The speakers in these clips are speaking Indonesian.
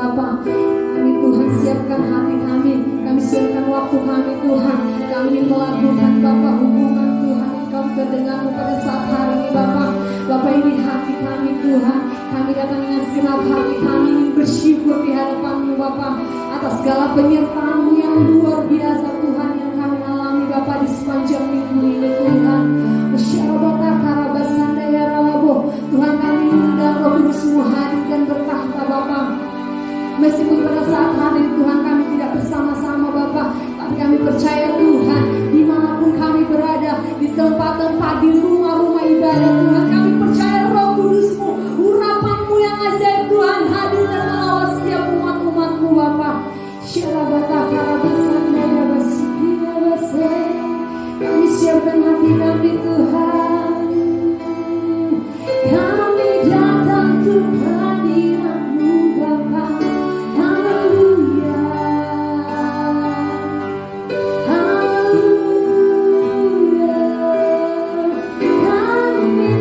Bapa. Kami Tuhan siapkan hati kami siapkan waktu kami Tuhan. Kami ingin melakukan Bapa hubungan Tuhan Engkau terdengarmu pada saat hari ini Bapa. Bapa ini hati kami Tuhan. Kami datang dengan segenap hati kami ingin bersyukur di hadapan-Mu Bapa atas segala penyertaan-Mu yang luar biasa Tuhan yang kami alami Bapa di sepanjang minggu ini Tuhan. Tuhan kami undang Roh Kudus-Mu hadir dan bertahta Bapa. Meskipun pada saat hadir Tuhan kami tidak bersama-sama Bapa, tapi kami percaya Tuhan dimanapun kami berada, di tempat-tempat, di rumah-rumah ibadah Tuhan, kami percaya Roh Kudus-Mu, urapan-Mu yang ajaib Tuhan hadir dan melawat setiap umat-umat-Mu Bapa. Kami siapkan hati kami Tuhan. Kami datang ke hadirat-Mu Bapa. Haleluya, haleluya. Kami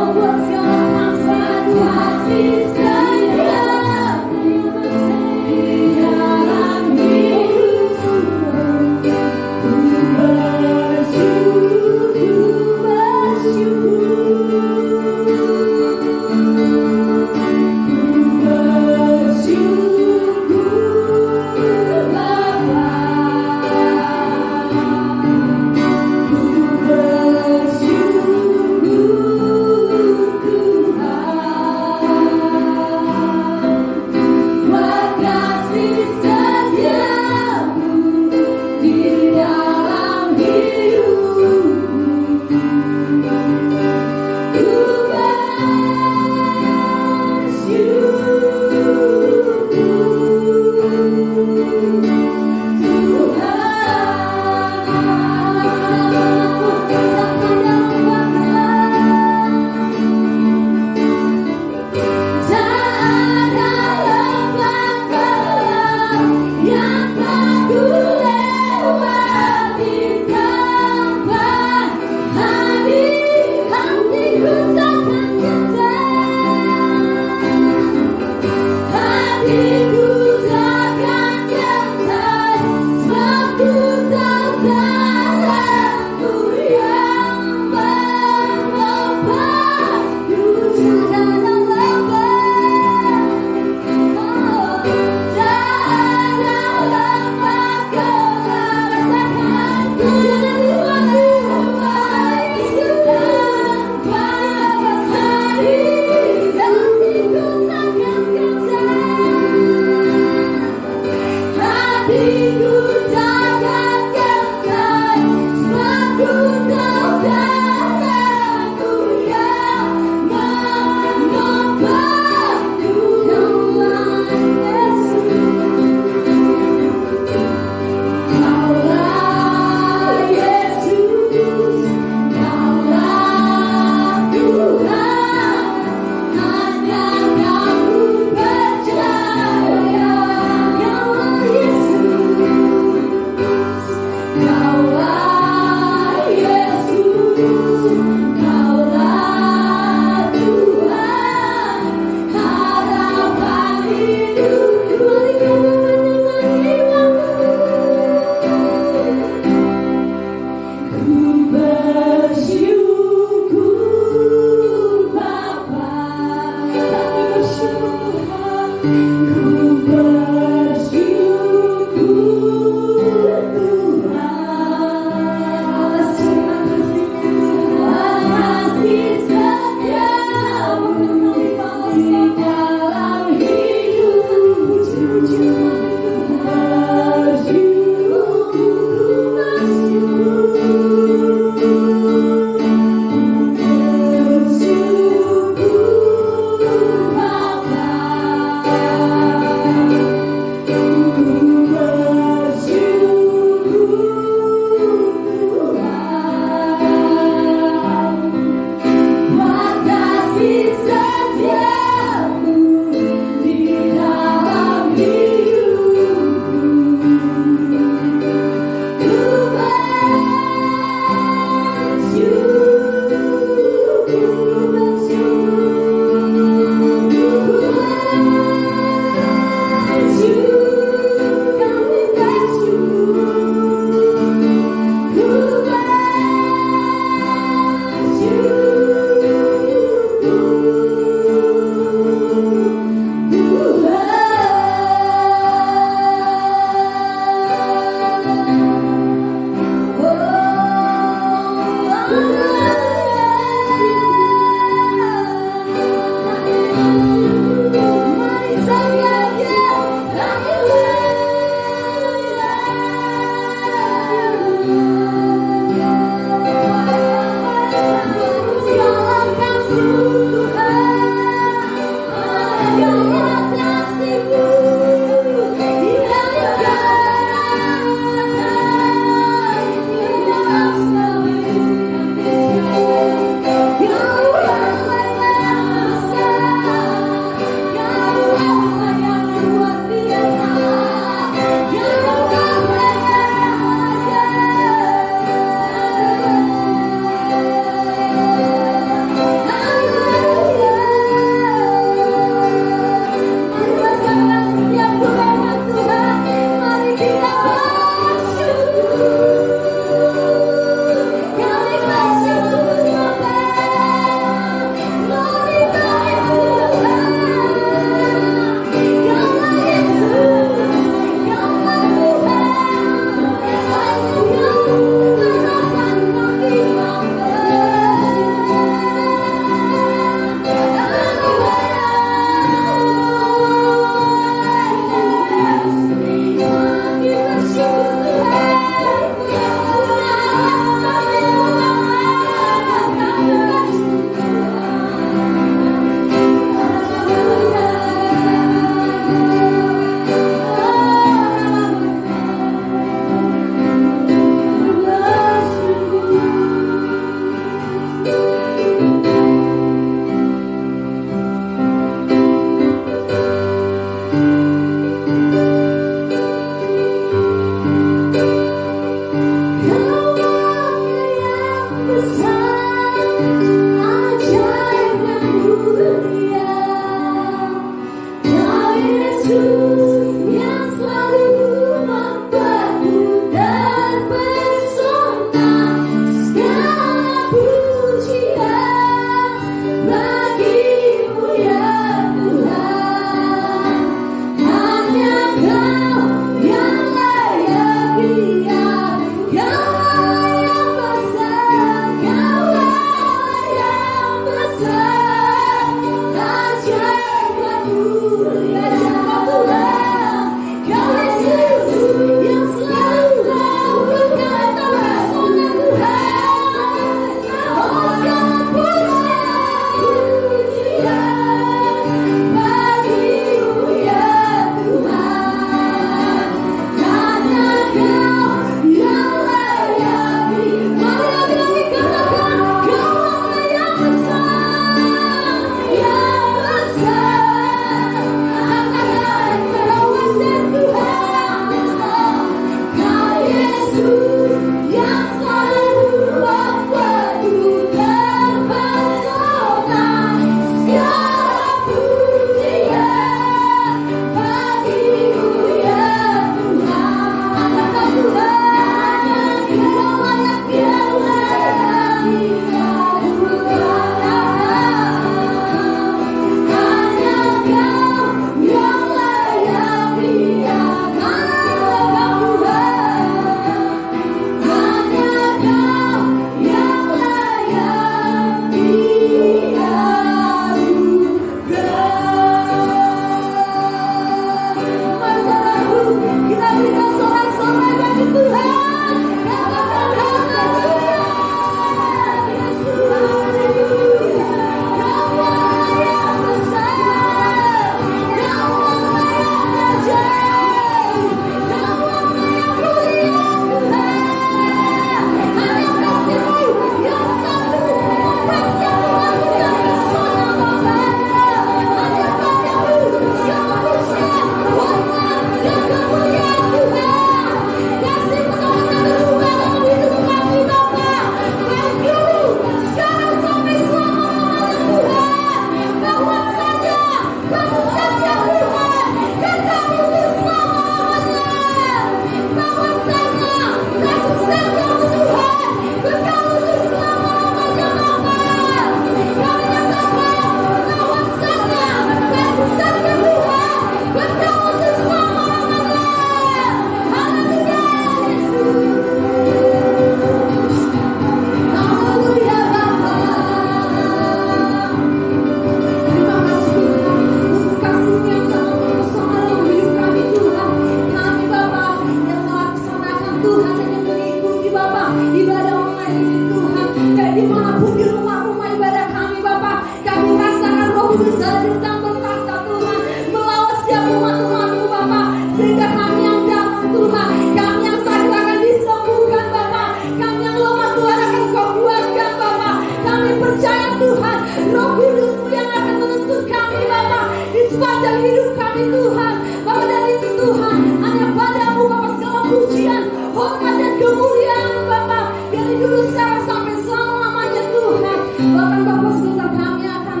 ibadah online ini Tuhan, kayak dimanapun di rumah-rumah ibadah kami Bapa, kami rasakan Roh Kudus hadir dan berkata Tuhan, melawat setiap umat-umat-Mu Bapa, sehingga kami yang datang Tuhan, kami yang sakit akan disembuhkan Bapa, kami yang lemah Tuhan akan Kau kuatkan Bapa, kami percaya Tuhan, Roh Kudus-Mu yang akan menuntut kami Bapa, di sepanjang hidup kami Tuhan. Bapa, dan itu Tuhan, hanya pada-Mu Bapa segala pujian, hormat dan kemuliaan Bapa, dari dulu sekarang sampai selama-lamanya Tuhan. Bahkan Bapa sebentar kami akan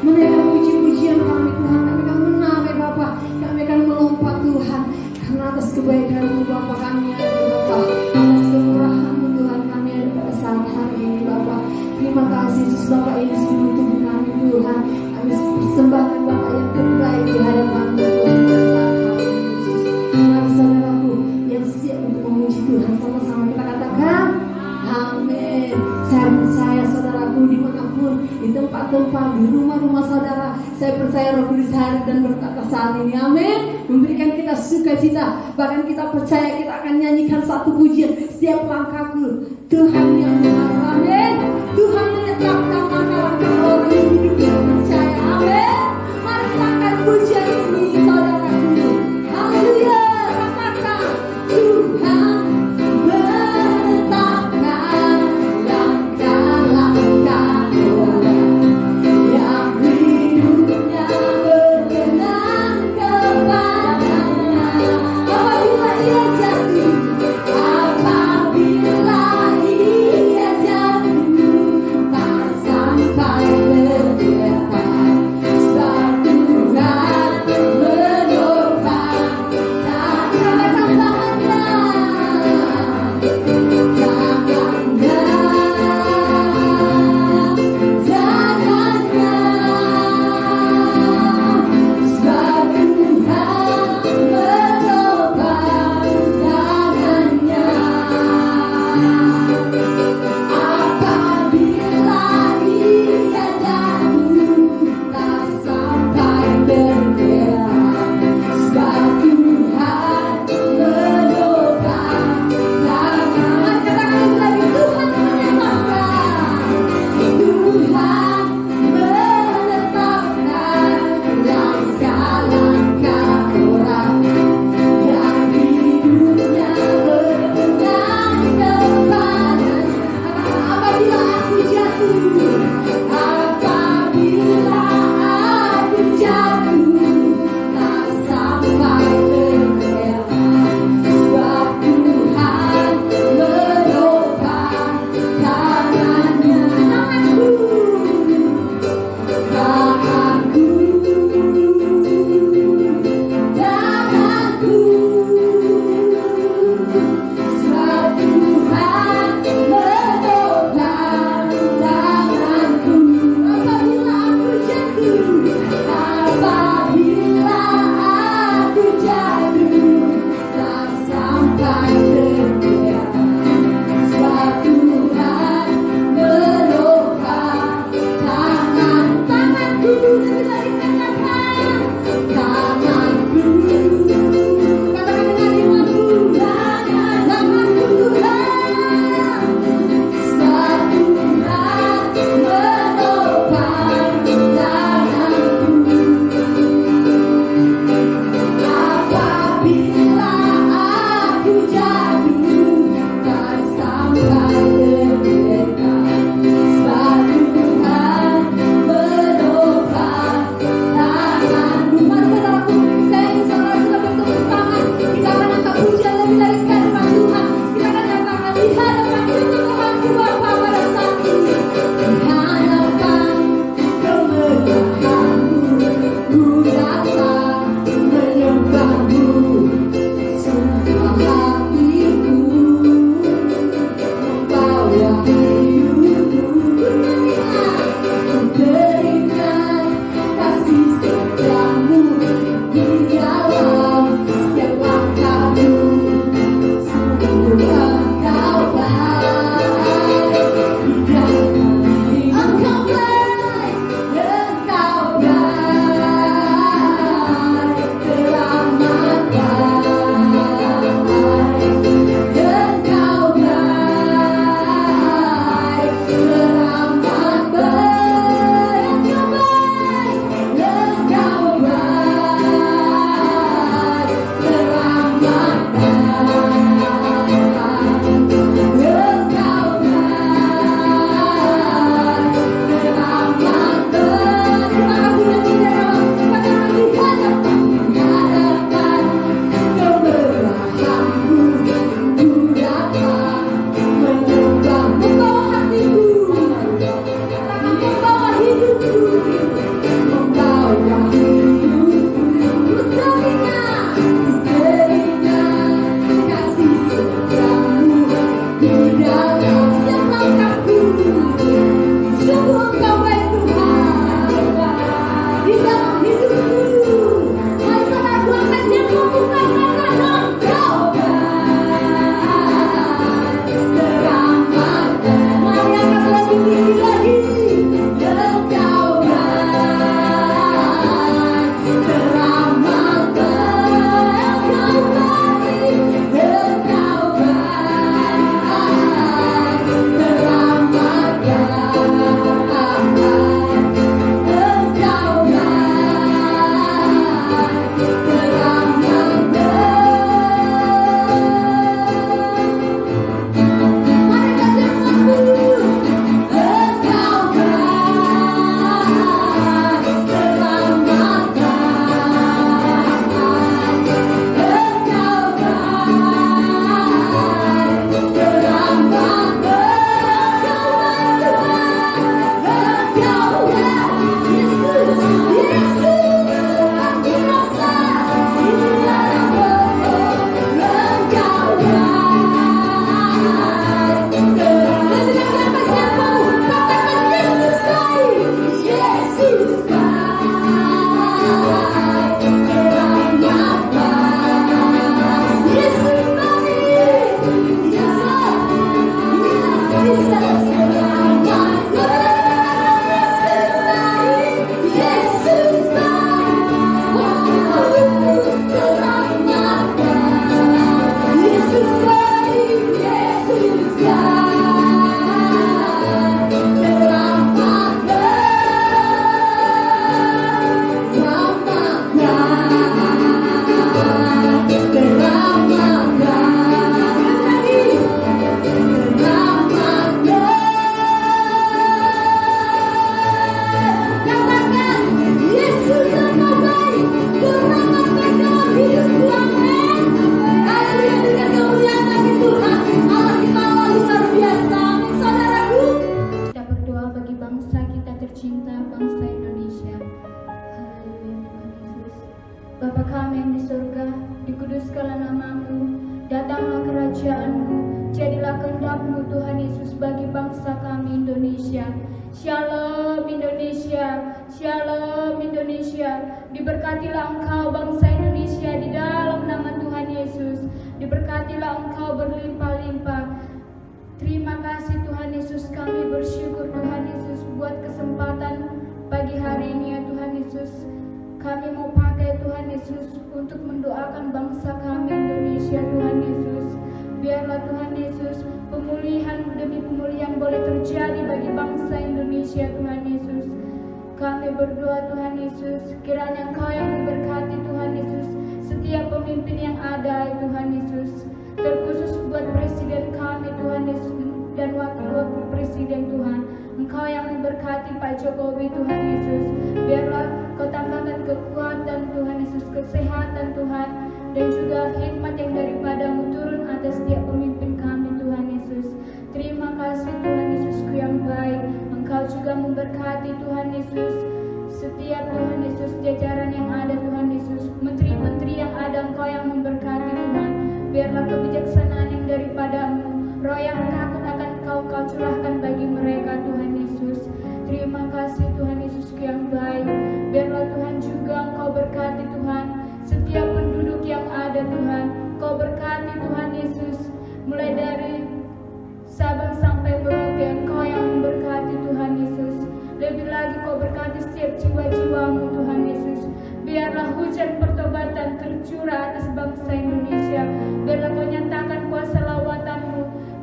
menaikkan puji-pujian kami Tuhan, kami akan menari Bapa, kami akan melompat Tuhan, karena atas kebaikan-Mu Bapa kami ada Bapa, atas kemurahan-Mu Tuhan kami ada pada saat hari ini Bapa. Terima kasih Yesus Bapa, ini seluruh tubuh kami Tuhan, kami persembahkan Bapa yang terbaik di hadapan-Mu Tuhan pada saat hari ini Yesus. Mari saudaraku yang siap untuk memuji Tuhan, sama-sama kita katakan amin. Saya percaya saudaraku dimanapun, di tempat-tempat, di rumah-rumah saudara, saya percaya Roh Kudus hadir dan berkata saat ini amin, memberikan kita sukacita. Bahkan kita percaya kita akan nyanyikan satu pujian setiap langkahku Tuhan yang benar, amin. Tuhan menetapkan langkah-langkah orang yang hidup yang percaya, amin. Mari kita akan pujian ini saudaraku, haleluya. Katakan Tuhan menetapkan langkah-langkah orang yang hidupnya berkenan kepadanya. Apabila ia jatuh, apabila ia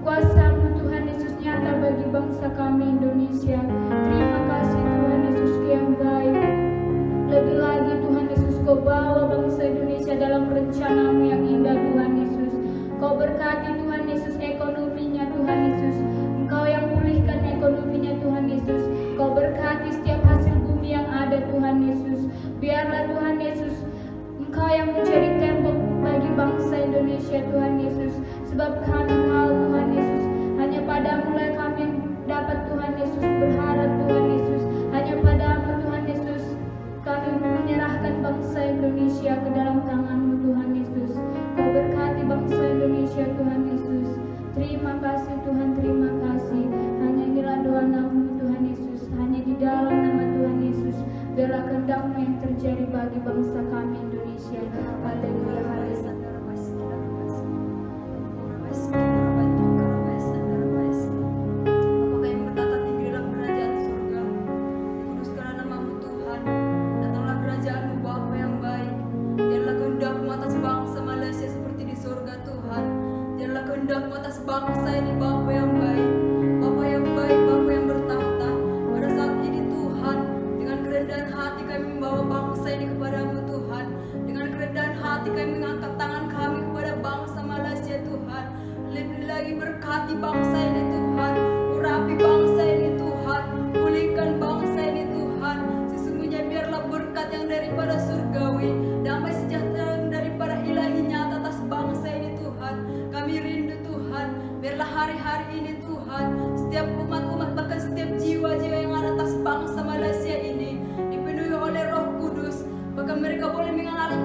Kuasa-Mu Tuhan Yesus nyata bagi bangsa kami Indonesia. Terima kasih kasih Tuhan, terima kasih. Hanya inilah doa anakmu Tuhan Yesus, hanya di dalam nama Tuhan Yesus, biarlah kehendak-Mu yang terjadi bagi bangsa kami Indonesia. Haleluya, haleluya. Bapa yang bertata tinggi dalam kerajaan surga, dikuduskanlah nama-Mu Tuhan. Datanglah kerajaan-Mu Bapa yang baik. Biarlah kehendak-Mu atas bangsa Malaysia seperti di surga Tuhan. Biarlah kehendak-Mu atas bangsa ini Bapa yang baik. Bapa yang baik, Bapa yang bertahta. Pada saat ini Tuhan, dengan kerendahan hati kami membawa bangsa ini kepada-Mu Tuhan. Dengan kerendahan hati kami mengangkat tangan kami kepada bangsa Malaysia Tuhan. Lebih lagi berkati bangsa ini Tuhan, urapi bangsa ini Tuhan, pulihkan bangsa ini Tuhan. Sesungguhnya biarlah berkat yang daripada surgawi, damai sejahtera yang daripada ilahi nyata atas bangsa ini Tuhan. Kami rindu Tuhan, biarlah hari-hari ini Tuhan, setiap umat-umat bahkan setiap jiwa-jiwa yang ada atas bangsa Malaysia ini dipenuhi oleh Roh Kudus, bahkan mereka boleh mengalami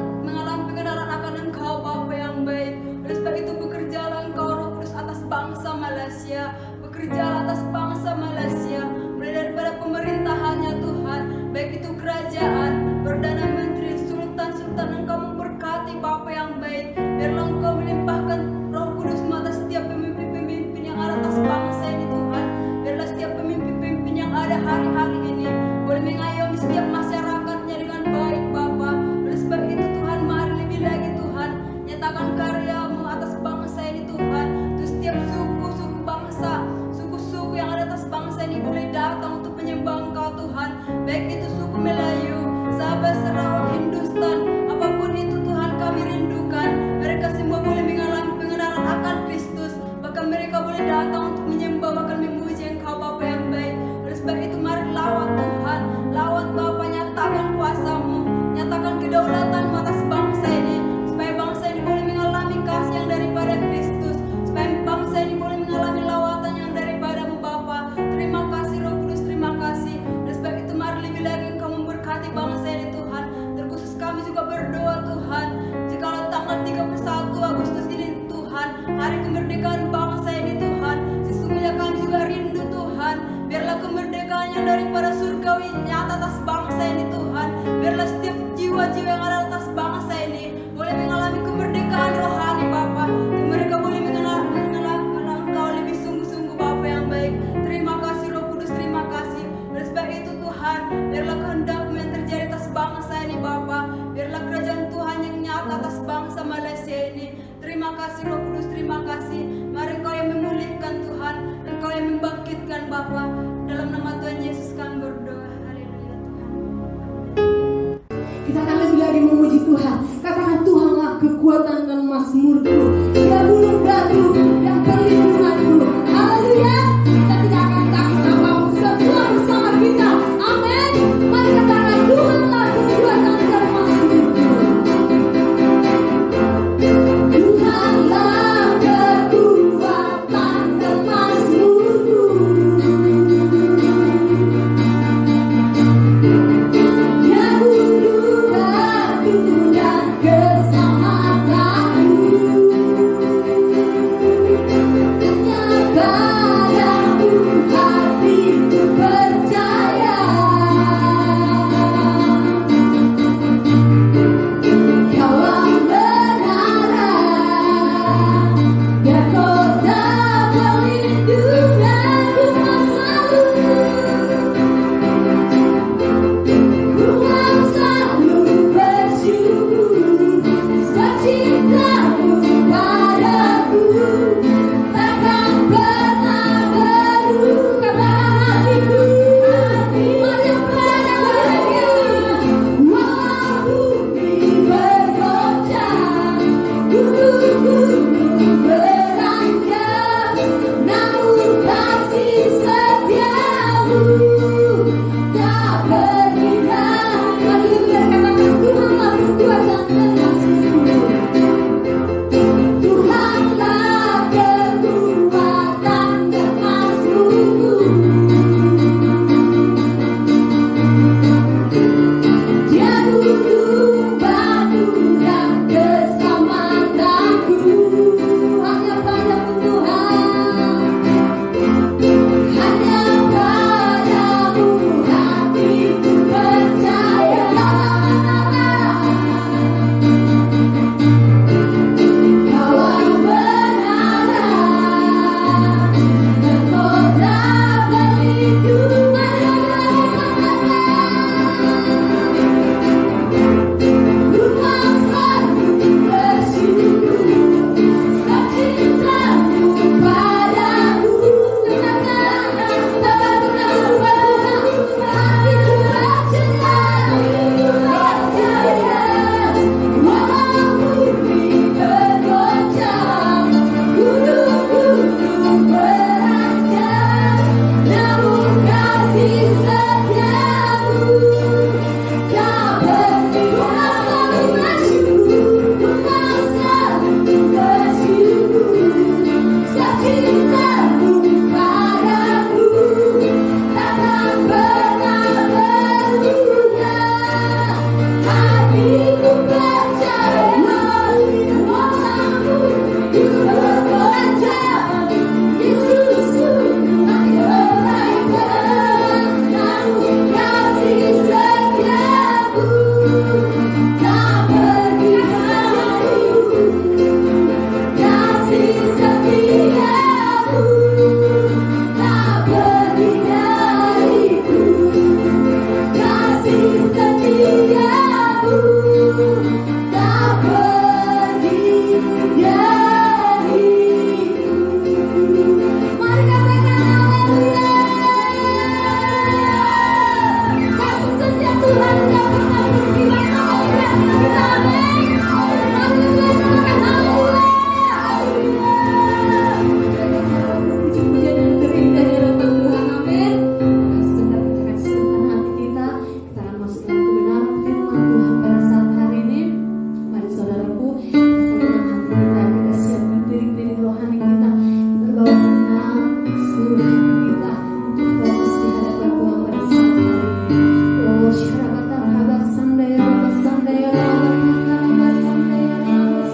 pengenalan akan Engkau Bapa yang baik. Oleh sebab itu bekerjalah Engkau Roh Kudus atas bangsa Malaysia, bekerjalah atas bangsa Malaysia, mulai daripada pemerintahannya Tuhan, baik itu kerajaan, Perdana Menteri, Sultan-Sultan. Engkau memberkati Bapa yang baik, biarlah Engkau melimpahkan Roh Kudus atas setiap pemimpin-pemimpin yang ada atas bangsa ini Tuhan. Biarlah setiap pemimpin-pemimpin yang ada hari-hari ini boleh mengayomi setiap masyarakatnya dengan baik Bapa. Oleh sebab itu Tuhan, mari lebih lagi Tuhan, nyatakan karya-Mu atas bangsa ini Tuhan. Untuk setiap suku-suku bangsa, suku-suku yang ada atas bangsa ini boleh seluruh hati kita untuk fokus di hadapan Tuhan pada saat hari ini. Oh, syarabata rabas sandaya rabas sandaya rabas sandaya rabas.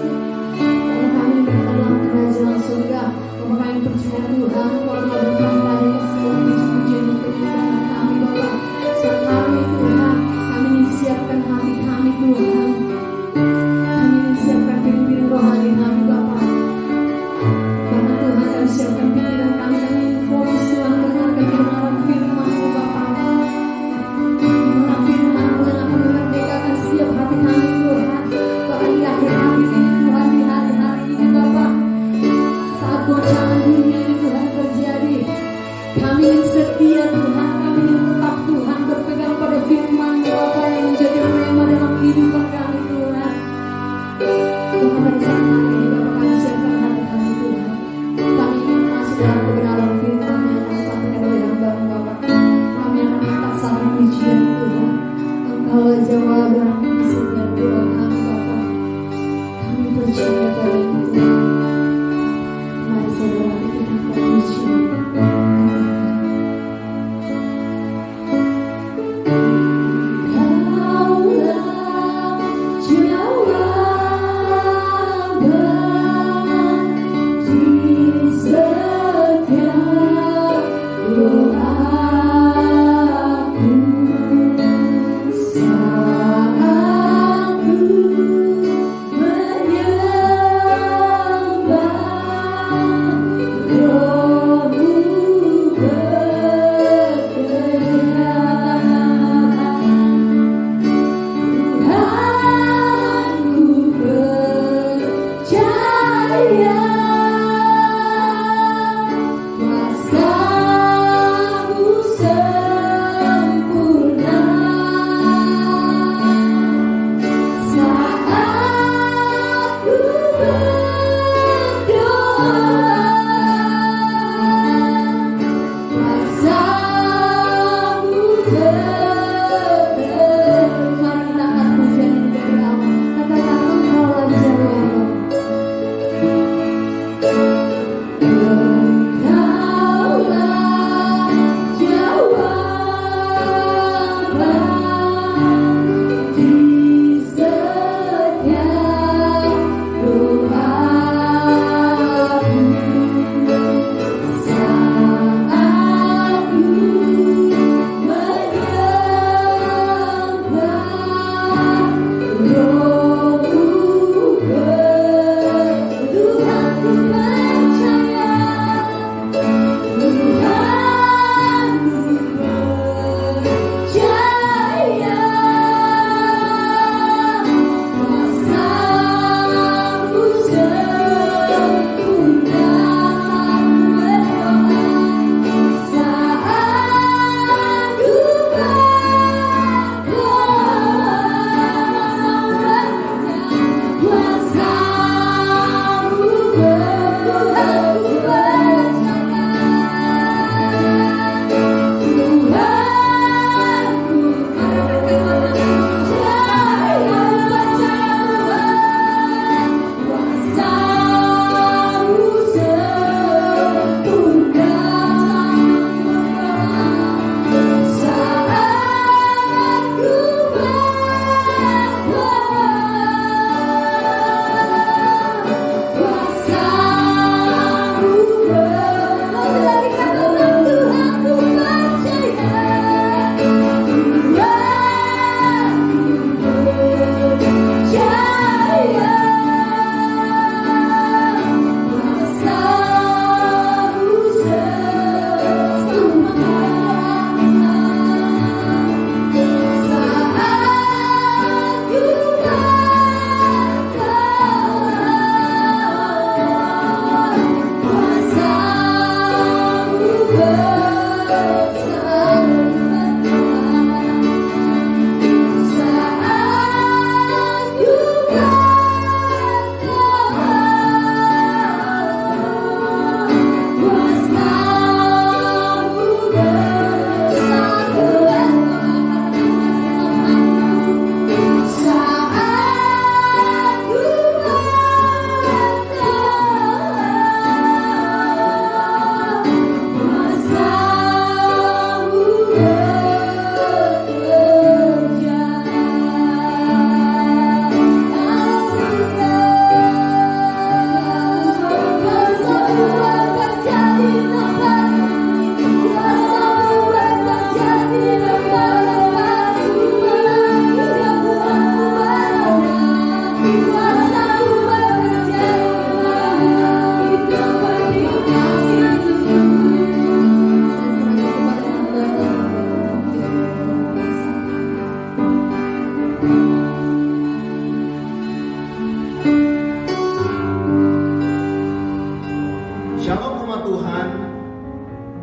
Kalau kami berada dalam kerajaan surga, kalau kami percaya Tuhan, kalau berkat pada segala puji-pujian dan kemuliaan kami Bapa. Saat hari Tuhan, kami ingin siapkan hati kami Tuhan. Kami ingin siapkan pikiran rohani kami Bapa. Bahkan Tuhan kami siapkan pikiran kami ingin fokus Tuhan mendengarkan kebenaran firman-Mu Bapa. Mendengar firman-Mu yang akan memerdekakan setiap hati kami Tuhan. Bahkan di akhir hari ini Tuhan, di hari-hari ini Bapa, saat goncangan dunia ini Tuhan terjadi,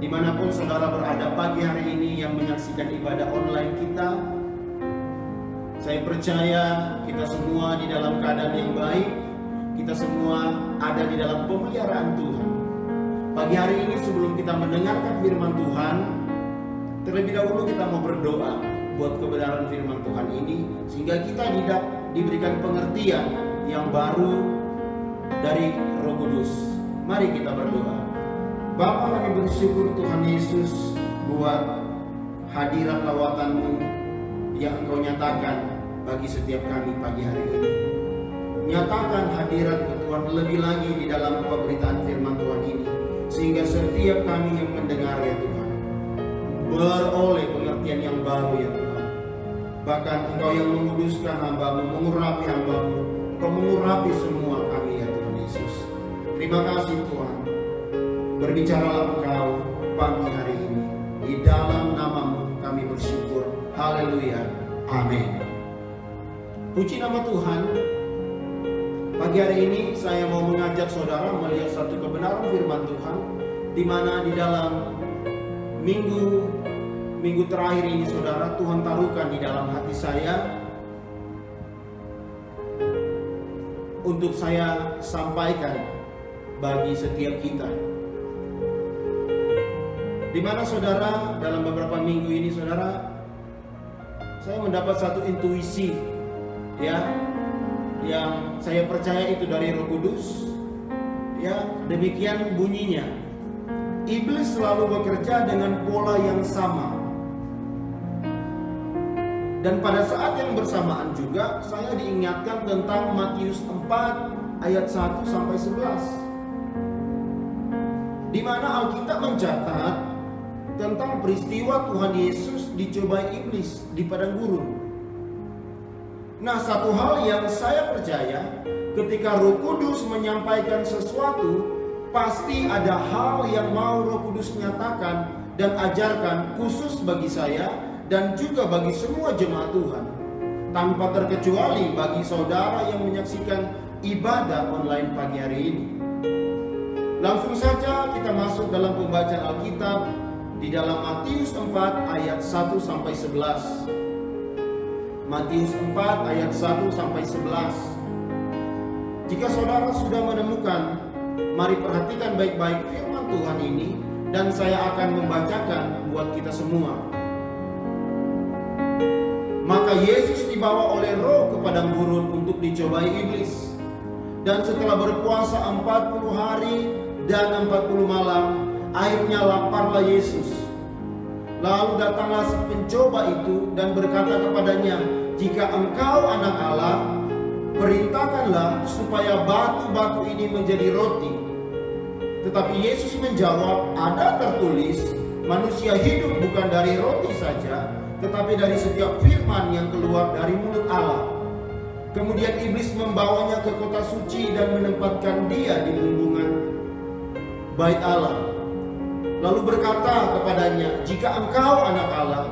dimanapun saudara berada pagi hari ini yang menyaksikan ibadah online kita, saya percaya kita semua di dalam keadaan yang baik, kita semua ada di dalam pemeliharaan Tuhan. Pagi hari ini sebelum kita mendengarkan firman Tuhan, terlebih dahulu kita mau berdoa buat kebenaran firman Tuhan ini, sehingga kita diberikan pengertian yang baru dari Roh Kudus. Mari kita berdoa. Bapa, kami bersyukur Tuhan Yesus buat hadirat lawatan-Mu yang Engkau nyatakan bagi setiap kami pagi hari ini. Nyatakan hadirat Tuhan lebih lagi di dalam pemberitaan firman Tuhan ini, sehingga setiap kami yang mendengar ya Tuhan beroleh pengertian yang baru ya Tuhan. Bahkan Engkau yang menguduskan hamba-Mu, mengurapi hamba-Mu, Engkau mengurapi semua kami ya Tuhan Yesus. Terima kasih Tuhan. Berbicaralah Engkau pagi hari ini. Di dalam nama-Mu kami bersyukur. Haleluya. Amin. Puji nama Tuhan. Pagi hari ini saya mau mengajak saudara melihat satu kebenaran firman Tuhan, di mana di dalam minggu terakhir ini saudara, Tuhan taruhkan di dalam hati saya untuk saya sampaikan bagi setiap kita. Di mana saudara, dalam beberapa minggu ini saudara, saya mendapat satu intuisi ya, yang saya percaya itu dari Roh Kudus. Ya, demikian bunyinya. Iblis selalu bekerja dengan pola yang sama. Dan pada saat yang bersamaan juga saya diingatkan tentang Matius 4 ayat 1 sampai 11. Di mana Alkitab mencatat tentang peristiwa Tuhan Yesus dicobai iblis di padang gurun. Nah, satu hal yang saya percaya, ketika Roh Kudus menyampaikan sesuatu, pasti ada hal yang mau Roh Kudus nyatakan dan ajarkan khusus bagi saya dan juga bagi semua jemaat Tuhan. Tanpa terkecuali bagi saudara yang menyaksikan ibadah online pagi hari ini. Langsung saja kita masuk dalam pembacaan Alkitab di dalam Matius 4 ayat 1 sampai 11. Matius 4 ayat 1 sampai 11. Jika saudara sudah menemukan, mari perhatikan baik-baik firman Tuhan ini, dan saya akan membacakan buat kita semua. Maka Yesus dibawa oleh Roh ke padang gurun untuk dicobai iblis. Dan setelah berpuasa 40 hari dan 40 malam, akhirnya laparlah Yesus. Lalu datanglah si pencoba itu dan berkata kepadanya, "Jika engkau anak Allah, perintahkanlah supaya batu-batu ini menjadi roti." Tetapi Yesus menjawab, "Ada tertulis, manusia hidup bukan dari roti saja, tetapi dari setiap firman yang keluar dari mulut Allah." Kemudian iblis membawanya ke kota suci dan menempatkan dia di bumbungan bait Allah. Lalu berkata kepadanya, "Jika engkau anak Allah,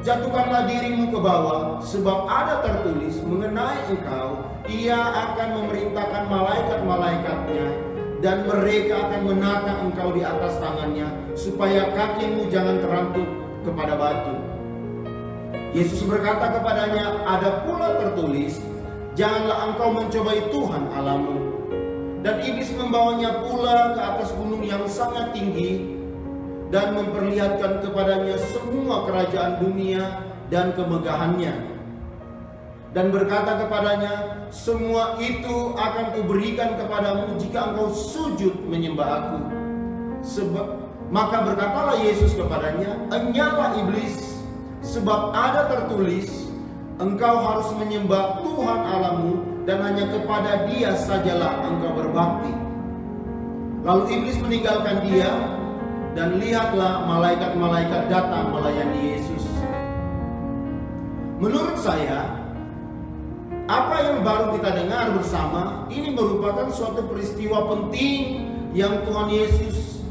jatuhkanlah dirimu ke bawah, sebab ada tertulis mengenai engkau, Ia akan memerintahkan malaikat-malaikatnya, dan mereka akan menatang engkau di atas tangannya, supaya kakimu jangan terantuk kepada batu." Yesus berkata kepadanya, "Ada pula tertulis, janganlah engkau mencobai Tuhan Allahmu." Dan iblis membawanya pula ke atas gunung yang sangat tinggi, dan memperlihatkan kepadanya semua kerajaan dunia dan kemegahannya. Dan berkata kepadanya, "Semua itu akan kuberikan kepadamu jika engkau sujud menyembah aku." Maka berkatalah Yesus kepadanya, "Enyalah iblis, sebab ada tertulis, engkau harus menyembah Tuhan Allahmu, dan hanya kepada Dia sajalah engkau berbakti." Lalu iblis meninggalkan dia, dan lihatlah malaikat-malaikat datang melayani Yesus. Menurut saya, apa yang baru kita dengar bersama ini merupakan suatu peristiwa penting yang Tuhan Yesus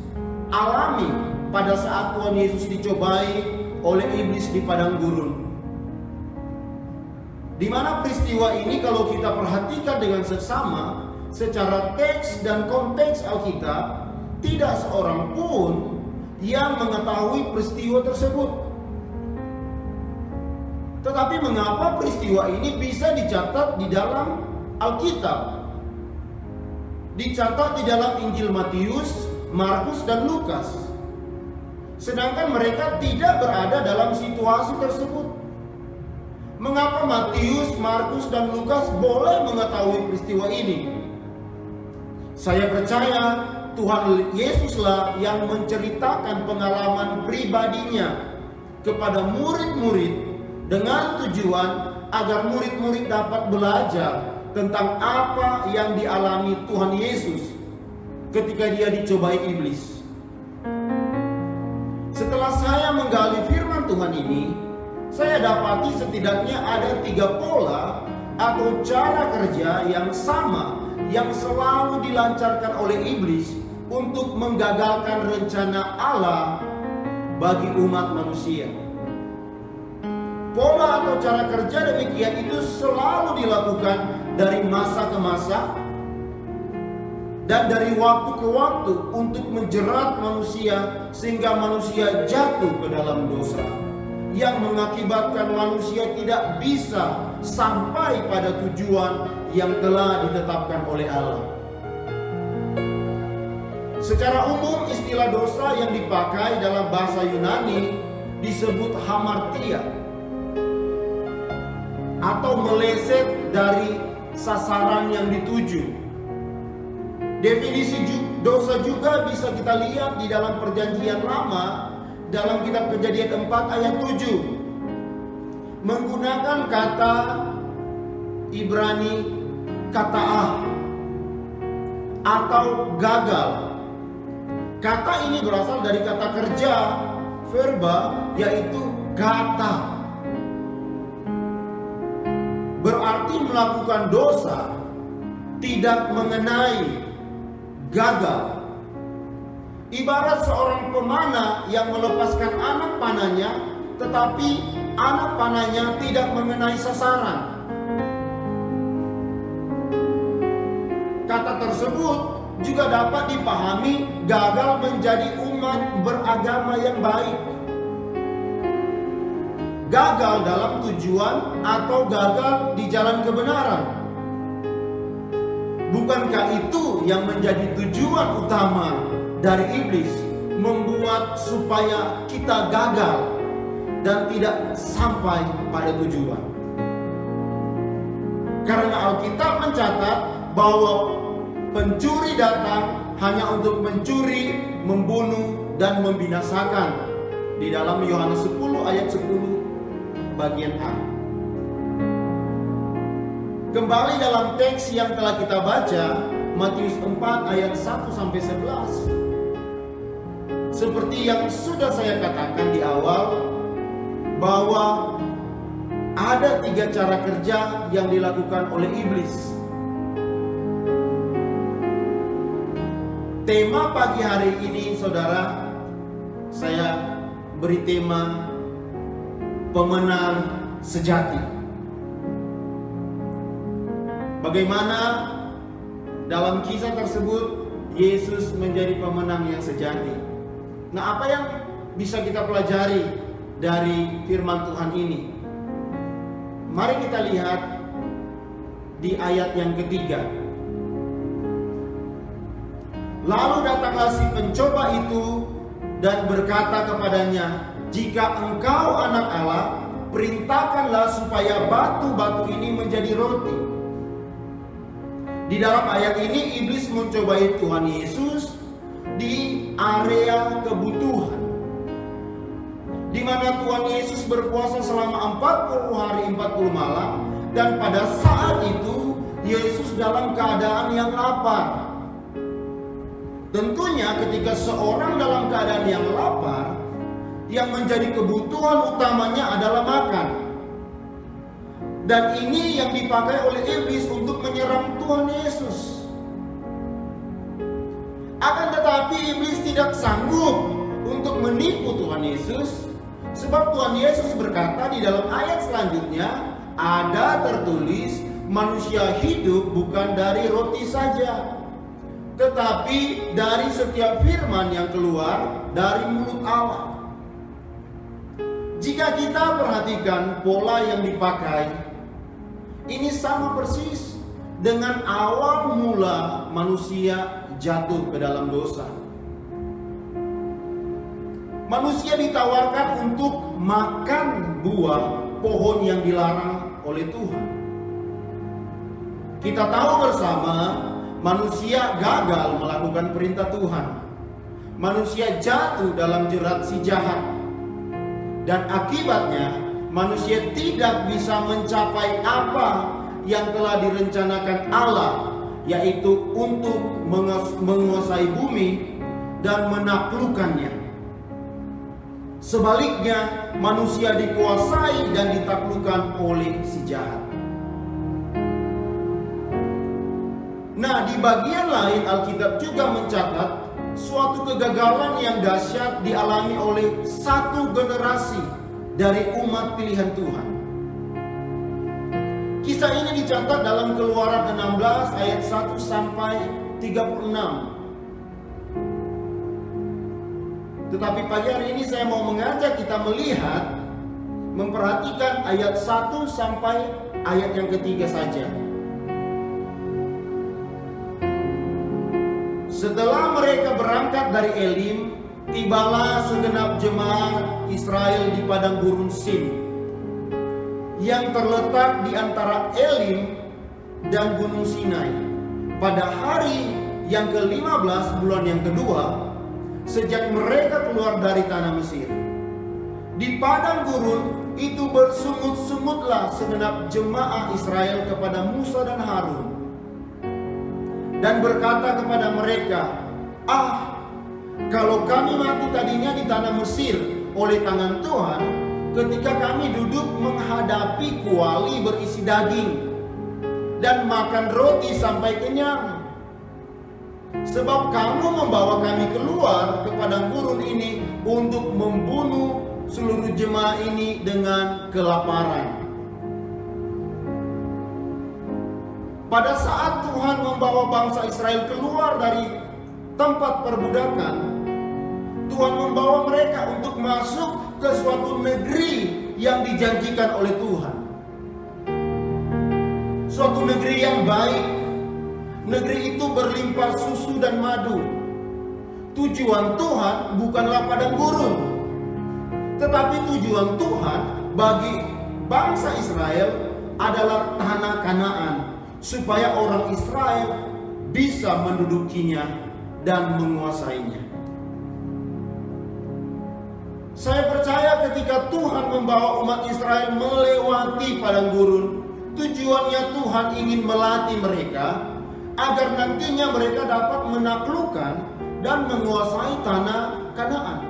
alami pada saat Tuhan Yesus dicobai oleh iblis di padang gurun. Di mana peristiwa ini kalau kita perhatikan dengan seksama, secara teks dan konteks Alkitab, tidak seorang pun yang mengetahui peristiwa tersebut. Tetapi mengapa peristiwa ini bisa dicatat di dalam Alkitab? Dicatat di dalam Injil Matius, Markus, dan Lukas. Sedangkan mereka tidak berada dalam situasi tersebut. Mengapa Matius, Markus, dan Lukas boleh mengetahui peristiwa ini? Saya percaya Tuhan Yesuslah yang menceritakan pengalaman pribadinya kepada murid-murid dengan tujuan agar murid-murid dapat belajar tentang apa yang dialami Tuhan Yesus ketika dia dicobai iblis. Setelah saya menggali firman Tuhan ini, saya dapati setidaknya ada 3 pola atau cara kerja yang sama yang selalu dilancarkan oleh iblis untuk menggagalkan rencana Allah bagi umat manusia. Pola atau cara kerja demikian itu selalu dilakukan dari masa ke masa dan dari waktu ke waktu untuk menjerat manusia sehingga manusia jatuh ke dalam dosa yang mengakibatkan manusia tidak bisa sampai pada tujuan yang telah ditetapkan oleh Allah. Secara umum istilah dosa yang dipakai dalam bahasa Yunani disebut hamartia atau meleset dari sasaran yang dituju. Definisi dosa juga bisa kita lihat di dalam Perjanjian Lama dalam kitab Kejadian 4 ayat 7. Menggunakan kata Ibrani kata'ah atau gagal. Kata ini berasal dari kata kerja verba yaitu gata. Berarti melakukan dosa tidak mengenai gagal. Ibarat seorang pemanah yang melepaskan anak panahnya, tetapi anak panahnya tidak mengenai sasaran. Kata tersebut juga dapat dipahami gagal menjadi umat beragama yang baik. Gagal dalam tujuan atau gagal di jalan kebenaran. Bukankah itu yang menjadi tujuan utama dari iblis, membuat supaya kita gagal dan tidak sampai pada tujuan? Karena Alkitab mencatat bahwa pencuri datang hanya untuk mencuri, membunuh, dan membinasakan. Di dalam Yohanes 10 ayat 10 bagian A. Kembali dalam teks yang telah kita baca, Matius 4 ayat 1-11. Seperti yang sudah saya katakan di awal, bahwa ada 3 cara kerja yang dilakukan oleh iblis. Tema pagi hari ini, saudara, saya beri tema pemenang sejati. Bagaimana dalam kisah tersebut Yesus menjadi pemenang yang sejati. Nah, apa yang bisa kita pelajari dari firman Tuhan ini? Mari kita lihat di ayat yang ketiga. Lalu datanglah si pencoba itu dan berkata kepadanya, "Jika engkau anak Allah, perintahkanlah supaya batu-batu ini menjadi roti." Di dalam ayat ini iblis mencobai Tuhan Yesus di area kebutuhan, di mana Tuhan Yesus berpuasa selama 40 hari 40 malam, dan pada saat itu Yesus dalam keadaan yang lapar. Tentunya ketika seorang dalam keadaan yang lapar, yang menjadi kebutuhan utamanya adalah makan. Dan ini yang dipakai oleh iblis untuk menyerang Tuhan Yesus. Akan tetapi iblis tidak sanggup untuk menipu Tuhan Yesus, sebab Tuhan Yesus berkata di dalam ayat selanjutnya, ada tertulis, manusia hidup bukan dari roti saja, tetapi dari setiap firman yang keluar dari mulut Allah. Jika kita perhatikan pola yang dipakai, ini sama persis dengan awal mula manusia jatuh ke dalam dosa. Manusia ditawarkan untuk makan buah pohon yang dilarang oleh Tuhan. Kita tahu bersama, manusia gagal melakukan perintah Tuhan. Manusia jatuh dalam jerat si jahat. Dan akibatnya, manusia tidak bisa mencapai apa yang telah direncanakan Allah, yaitu untuk menguasai bumi dan menaklukkannya. Sebaliknya, manusia dikuasai dan ditaklukkan oleh si jahat. Nah, di bagian lain Alkitab juga mencatat suatu kegagalan yang dahsyat dialami oleh satu generasi dari umat pilihan Tuhan. Kisah ini dicatat dalam Keluaran 16 ayat 1 sampai 36. Tetapi pagi hari ini saya mau mengajak kita melihat, memperhatikan ayat 1 sampai ayat yang ketiga saja. Setelah mereka berangkat dari Elim, tibalah segenap jemaah Israel di padang gurun Sin, yang terletak di antara Elim dan Gunung Sinai, pada hari yang ke-15 bulan yang kedua, sejak mereka keluar dari tanah Mesir. Di padang gurun itu bersungut-sungutlah segenap jemaah Israel kepada Musa dan Harun, dan berkata kepada mereka, kalau kami mati tadinya di tanah Mesir oleh tangan Tuhan, ketika kami duduk menghadapi kuali berisi daging dan makan roti sampai kenyang. Sebab kamu membawa kami keluar ke padang gurun ini untuk membunuh seluruh jemaah ini dengan kelaparan. Pada saat Tuhan membawa bangsa Israel keluar dari tempat perbudakan, Tuhan membawa mereka untuk masuk ke suatu negeri yang dijanjikan oleh Tuhan. Suatu negeri yang baik. Negeri itu berlimpah susu dan madu. Tujuan Tuhan bukanlah padang gurun, tetapi tujuan Tuhan bagi bangsa Israel adalah tanah Kanaan, supaya orang Israel bisa mendudukinya dan menguasainya. Saya percaya ketika Tuhan membawa umat Israel melewati padang gurun, tujuannya Tuhan ingin melatih mereka agar nantinya mereka dapat menaklukkan dan menguasai tanah Kanaan.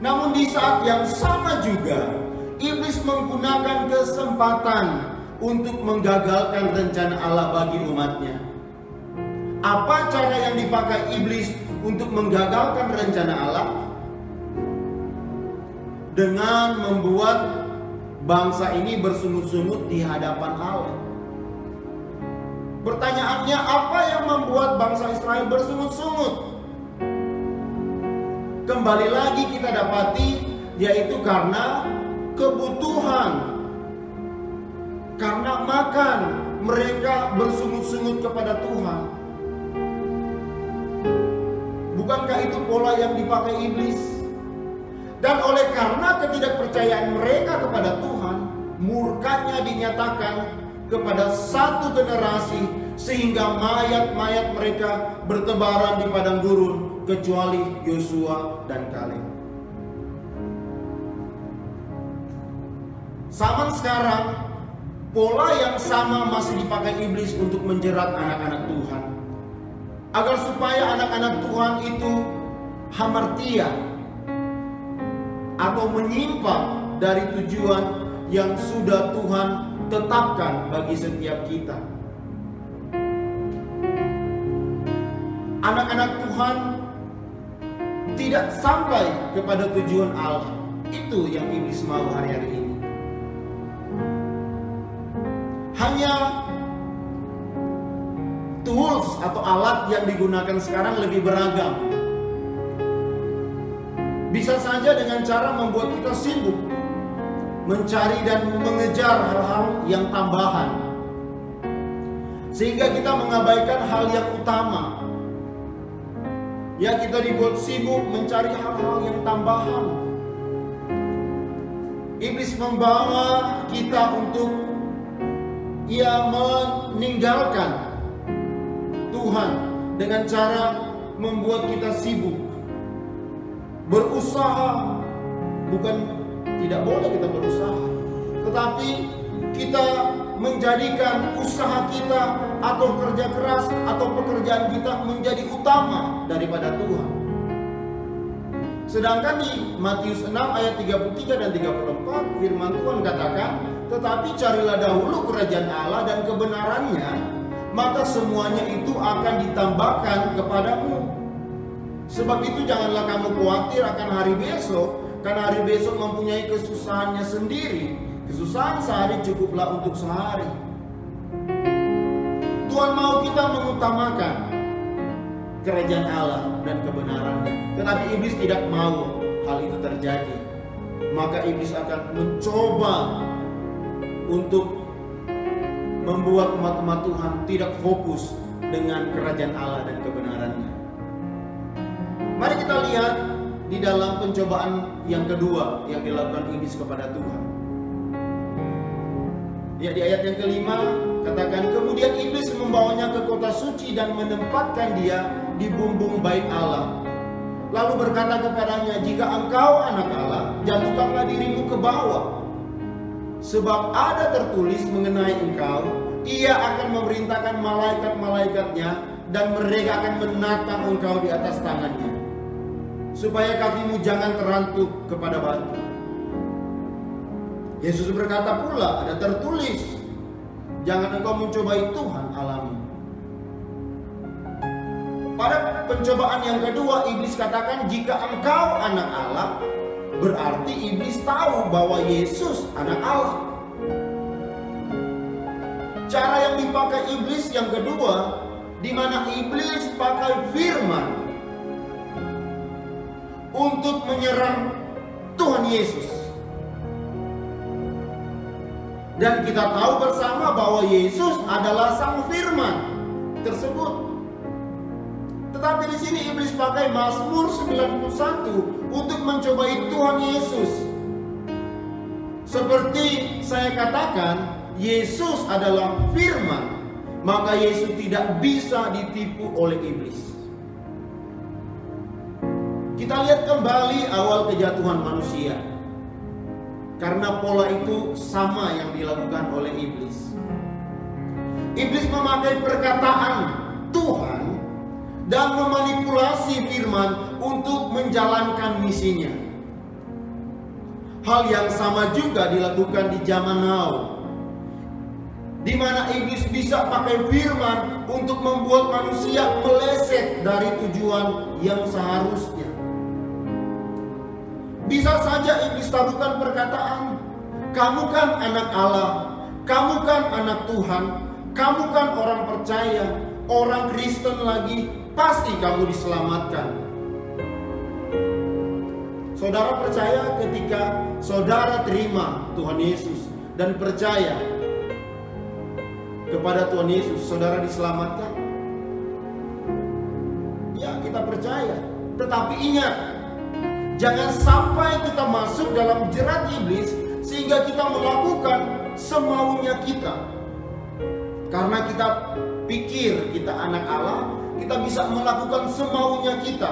Namun di saat yang sama juga, iblis menggunakan kesempatan untuk menggagalkan rencana Allah bagi umatnya. Apa cara yang dipakai iblis untuk menggagalkan rencana Allah? Dengan membuat bangsa ini bersungut-sungut di hadapan Allah. Pertanyaannya, apa yang membuat bangsa Israel bersungut-sungut? Kembali lagi kita dapati, yaitu karena kebutuhan. Karena makan, mereka bersungut-sungut kepada Tuhan. Bukankah itu pola yang dipakai iblis? Dan oleh karena ketidakpercayaan mereka kepada Tuhan, murkanya dinyatakan kepada satu generasi, sehingga mayat-mayat mereka bertebaran di padang gurun, kecuali Yosua dan Kaleb. Zaman sekarang, pola yang sama masih dipakai iblis untuk menjerat anak-anak Tuhan, agar supaya anak-anak Tuhan itu hamartia atau menyimpang dari tujuan yang sudah Tuhan tetapkan bagi setiap kita. Anak-anak Tuhan tidak sampai kepada tujuan Allah. Itu yang iblis mau hari-hari ini. Hanya tools atau alat yang digunakan sekarang lebih beragam. Bisa saja dengan cara membuat kita sibuk mencari dan mengejar hal-hal yang tambahan, sehingga kita mengabaikan hal yang utama. Ya, kita dibuat sibuk mencari hal-hal yang tambahan. Iblis membawa kita untuk meninggalkan Tuhan dengan cara membuat kita sibuk. Berusaha, bukan tidak boleh kita berusaha, tetapi kita menjadikan usaha kita atau kerja keras atau pekerjaan kita menjadi utama daripada Tuhan. Sedangkan di Matius 6 ayat 33 dan 34 firman Tuhan katakan, tetapi carilah dahulu kerajaan Allah dan kebenarannya, maka semuanya itu akan ditambahkan kepadamu. Sebab itu janganlah kamu khawatir akan hari besok, karena hari besok mempunyai kesusahannya sendiri. Kesusahan sehari cukuplah untuk sehari. Tuhan mau kita mengutamakan kerajaan Allah dan kebenarannya, tetapi iblis tidak mau hal itu terjadi. Maka iblis akan mencoba untuk membuat umat-umat Tuhan tidak fokus dengan kerajaan Allah dan kebenarannya. Mari kita lihat di dalam pencobaan yang kedua yang dilakukan iblis kepada Tuhan. Ya, di ayat yang kelima katakan, kemudian iblis membawanya ke kota suci dan menempatkan dia di bumbung bait Allah. Lalu berkata kepadanya, jika engkau anak Allah, jatuhkanlah dirimu ke bawah. Sebab ada tertulis mengenai engkau, ia akan memerintahkan malaikat-malaikatnya dan mereka akan menatang engkau di atas tangannya, supaya kakimu jangan terantuk kepada batu. Yesus berkata pula, ada tertulis, jangan engkau mencobai Tuhan Allahmu. Pada pencobaan yang kedua, iblis katakan, jika engkau anak Allah, berarti iblis tahu bahwa Yesus anak Allah. Cara yang dipakai iblis yang kedua, di mana iblis pakai firman untuk menyerang Tuhan Yesus. Dan kita tahu bersama bahwa Yesus adalah sang firman tersebut. Tetapi di sini iblis pakai Mazmur 91 untuk mencobai Tuhan Yesus. Seperti saya katakan, Yesus adalah firman, maka Yesus tidak bisa ditipu oleh iblis. Kita lihat kembali awal kejatuhan manusia. Karena pola itu sama yang dilakukan oleh iblis. Iblis memakai perkataan Tuhan dan memanipulasi firman untuk menjalankan misinya. Hal yang sama juga dilakukan di zaman now, di mana iblis bisa pakai firman untuk membuat manusia meleset dari tujuan yang seharusnya. Bisa saja iblis taruhkan perkataan, kamu kan anak Allah, kamu kan anak Tuhan, kamu kan orang percaya, orang Kristen lagi, pasti kamu diselamatkan. Saudara percaya ketika saudara terima Tuhan Yesus dan percaya kepada Tuhan Yesus, saudara diselamatkan? Ya, kita percaya. Tetapi ingat, jangan sampai kita masuk dalam jerat iblis sehingga kita melakukan semaunya kita. Karena kita pikir kita anak Allah, kita bisa melakukan semaunya kita.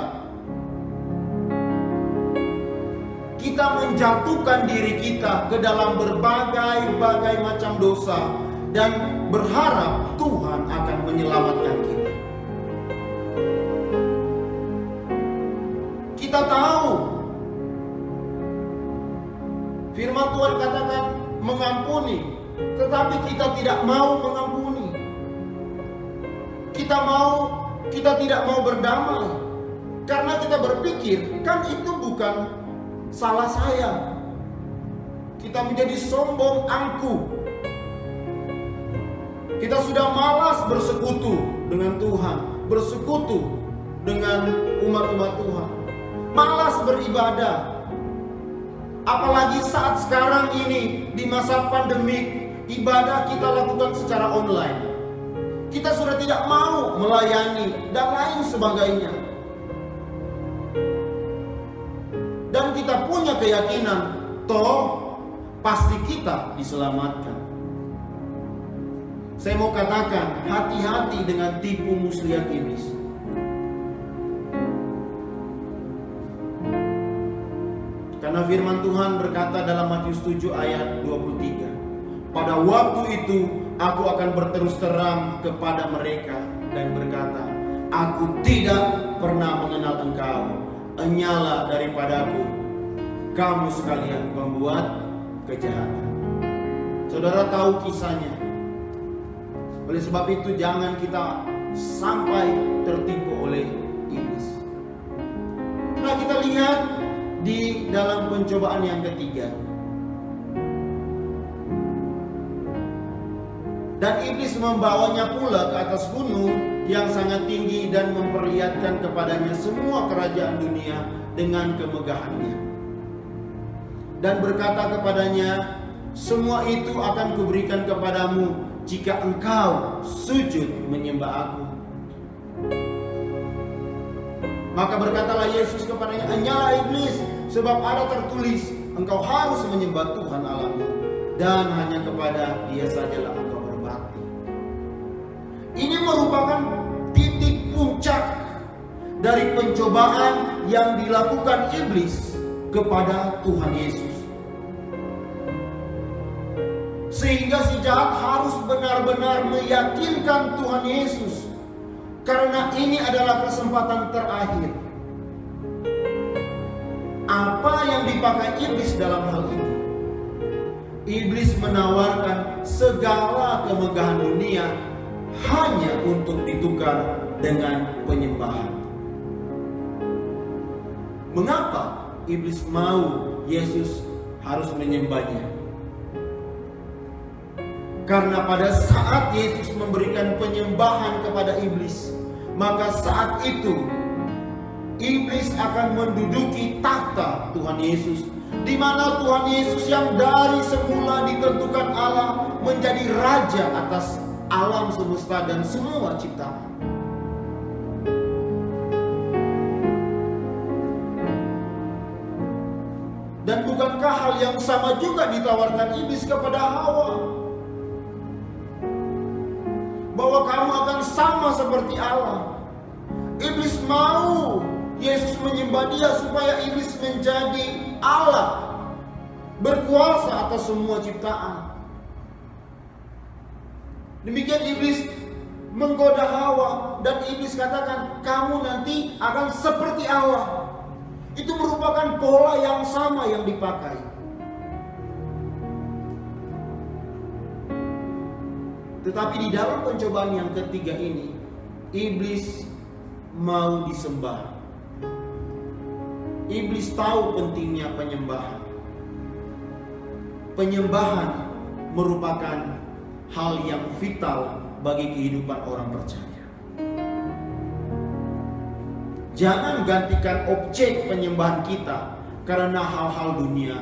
Kita menjatuhkan diri kita ke dalam berbagai macam dosa dan berharap Tuhan akan menyelamatkan kita. Kita tahu firman Tuhan katakan mengampuni, tetapi kita tidak mau mengampuni. Kita tidak mau berdamai karena kita berpikir kan itu bukan salah saya. Kita menjadi sombong, angkuh. Kita sudah malas bersekutu dengan Tuhan, bersekutu dengan umat-umat Tuhan, malas beribadah. Apalagi saat sekarang ini di masa pandemik, ibadah kita lakukan secara online. Kita sudah tidak mau melayani dan lain sebagainya. Dan kita punya keyakinan, toh pasti kita diselamatkan. Saya mau katakan, hati-hati dengan tipu muslihat iblis. Karena firman Tuhan berkata dalam Matius 7 ayat 23, pada waktu itu aku akan berterus terang kepada mereka dan berkata, aku tidak pernah mengenal engkau, enyalah daripadaku kamu sekalian pembuat kejahatan. Saudara tahu kisahnya. Oleh sebab itu jangan kita sampai tertipu oleh iblis. Nah, kita lihat di dalam pencobaan yang ketiga. Dan iblis membawanya pula ke atas gunung yang sangat tinggi dan memperlihatkan kepadanya semua kerajaan dunia dengan kemegahannya. Dan berkata kepadanya, semua itu akan kuberikan kepadamu jika engkau sujud menyembah aku. Maka berkatalah Yesus kepadanya, enyalah iblis, sebab ada tertulis, engkau harus menyembah Tuhan Allahmu, dan hanya kepada Dia sajalah engkau berbakti. Ini merupakan titik puncak dari pencobaan yang dilakukan iblis kepada Tuhan Yesus. Sehingga si jahat harus benar-benar meyakinkan Tuhan Yesus, karena ini adalah kesempatan terakhir. Apa yang dipakai iblis dalam hal ini? Iblis menawarkan segala kemegahan dunia hanya untuk ditukar dengan penyembahan. Mengapa iblis mau Yesus harus menyembahnya? Karena pada saat Yesus memberikan penyembahan kepada iblis, maka saat itu iblis akan menduduki takhta Tuhan Yesus, di mana Tuhan Yesus yang dari semula ditentukan Allah menjadi raja atas alam semesta dan semua ciptaan. Dan bukankah hal yang sama juga ditawarkan iblis kepada Hawa? Bahwa kamu akan sama seperti Allah. Iblis mau Yesus menyembah dia supaya iblis menjadi Allah, berkuasa atas semua ciptaan. Demikian iblis menggoda Hawa, dan iblis katakan, kamu nanti akan seperti Allah. Itu merupakan pola yang sama yang dipakai. Tetapi di dalam pencobaan yang ketiga ini, iblis mau disembah. Iblis tahu pentingnya penyembahan. Penyembahan merupakan hal yang vital bagi kehidupan orang percaya. Jangan gantikan objek penyembahan kita karena hal-hal dunia.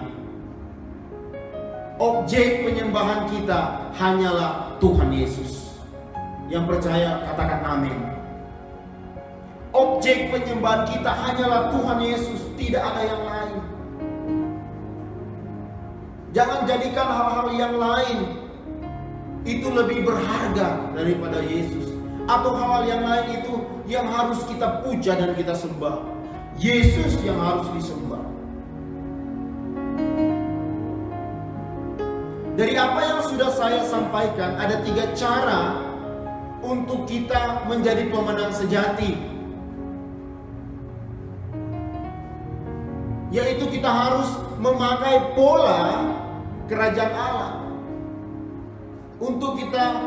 Objek penyembahan kita hanyalah Tuhan Yesus. Yang percaya katakan amin. Objek penyembahan kita hanyalah Tuhan Yesus, tidak ada yang lain. Jangan jadikan hal-hal yang lain itu lebih berharga daripada Yesus, atau hal-hal yang lain itu yang harus kita puja dan kita sembah. Yesus yang harus disembah. Dari apa yang sudah saya sampaikan, ada 3 cara untuk kita menjadi pemenang sejati. Yaitu kita harus memakai pola kerajaan Allah untuk kita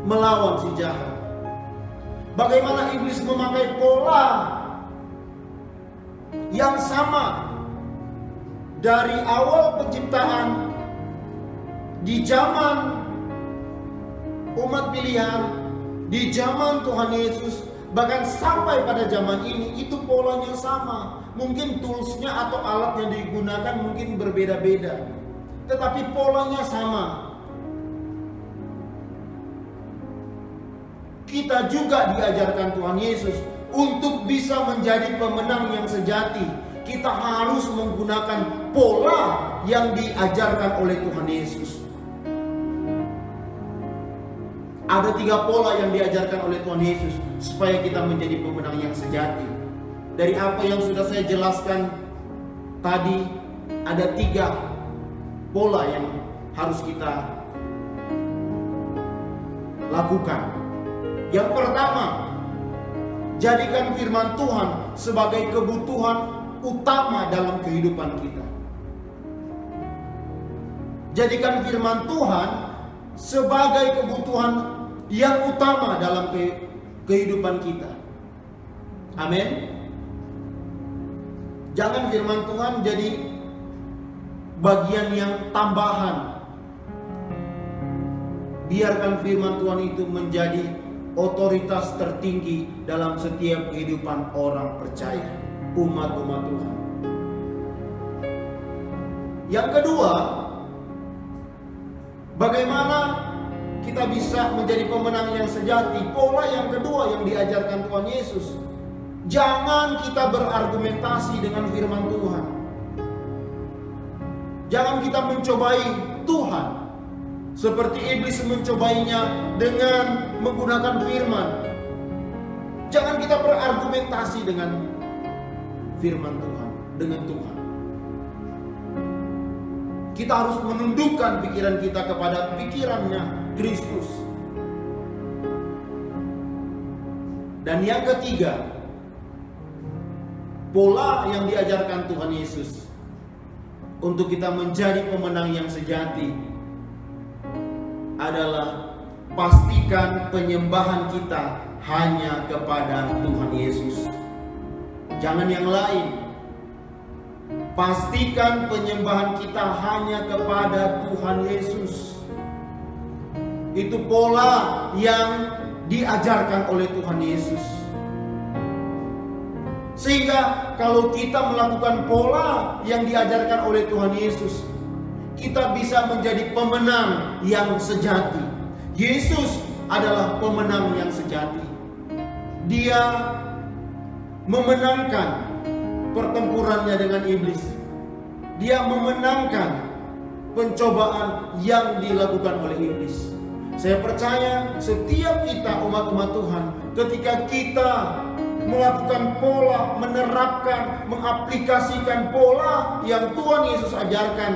melawan si jahat. Bagaimana iblis memakai pola yang sama dari awal penciptaan, di zaman umat pilihan, Di zaman Tuhan Yesus, bahkan sampai pada zaman ini, itu polanya sama. Mungkin toolsnya atau alat yang digunakan mungkin berbeda-beda, tetapi polanya sama. Kita juga diajarkan Tuhan Yesus untuk bisa menjadi pemenang yang sejati. Kita harus menggunakan pola yang diajarkan oleh Tuhan Yesus. Ada 3 pola yang diajarkan oleh Tuhan Yesus supaya kita menjadi pemenang yang sejati. Dari apa yang sudah saya jelaskan tadi, ada 3 pola yang harus kita lakukan. Yang pertama, jadikan firman Tuhan sebagai kebutuhan utama dalam kehidupan kita. Jadikan firman Tuhan sebagai kebutuhan yang utama dalam kehidupan kita. Amin. Jangan firman Tuhan jadi bagian yang tambahan. Biarkan firman Tuhan itu menjadi otoritas tertinggi dalam setiap kehidupan orang percaya, umat-umat Tuhan. Yang kedua, bagaimana kita bisa menjadi pemenang yang sejati? Pola yang kedua yang diajarkan Tuhan Yesus, jangan kita berargumentasi dengan firman Tuhan. Jangan kita mencobai Tuhan seperti iblis mencobainya dengan menggunakan firman. Jangan kita berargumentasi dengan firman Tuhan, dengan Tuhan. Kita harus menundukkan pikiran kita kepada pikirannya Kristus. Dan yang ketiga, pola yang diajarkan Tuhan Yesus untuk kita menjadi pemenang yang sejati adalah pastikan penyembahan kita hanya kepada Tuhan Yesus, jangan yang lain. Pastikan penyembahan kita hanya kepada Tuhan Yesus. Itu pola yang diajarkan oleh Tuhan Yesus. Sehingga kalau kita melakukan pola yang diajarkan oleh Tuhan Yesus, kita bisa menjadi pemenang yang sejati. Yesus adalah pemenang yang sejati. Dia memenangkan pertempurannya dengan iblis. Dia memenangkan pencobaan yang dilakukan oleh iblis. Saya percaya setiap kita umat-umat Tuhan, ketika kita melakukan pola, menerapkan, mengaplikasikan pola yang Tuhan Yesus ajarkan,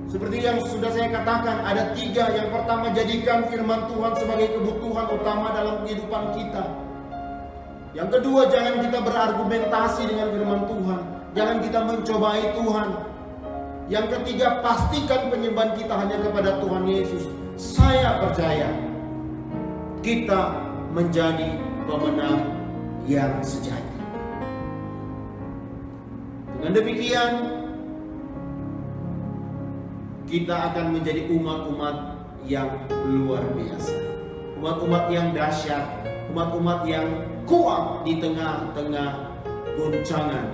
seperti yang sudah saya katakan, ada 3. Yang pertama, jadikan firman Tuhan sebagai kebutuhan utama dalam kehidupan kita. Yang kedua, jangan kita berargumentasi dengan firman Tuhan. Jangan kita mencobai Tuhan. Yang ketiga, pastikan penyembahan kita hanya kepada Tuhan Yesus. Saya percaya kita menjadi pemenang yang sejati. Dengan demikian, kita akan menjadi umat-umat yang luar biasa, umat-umat yang dahsyat, umat-umat yang kuat di tengah-tengah goncangan,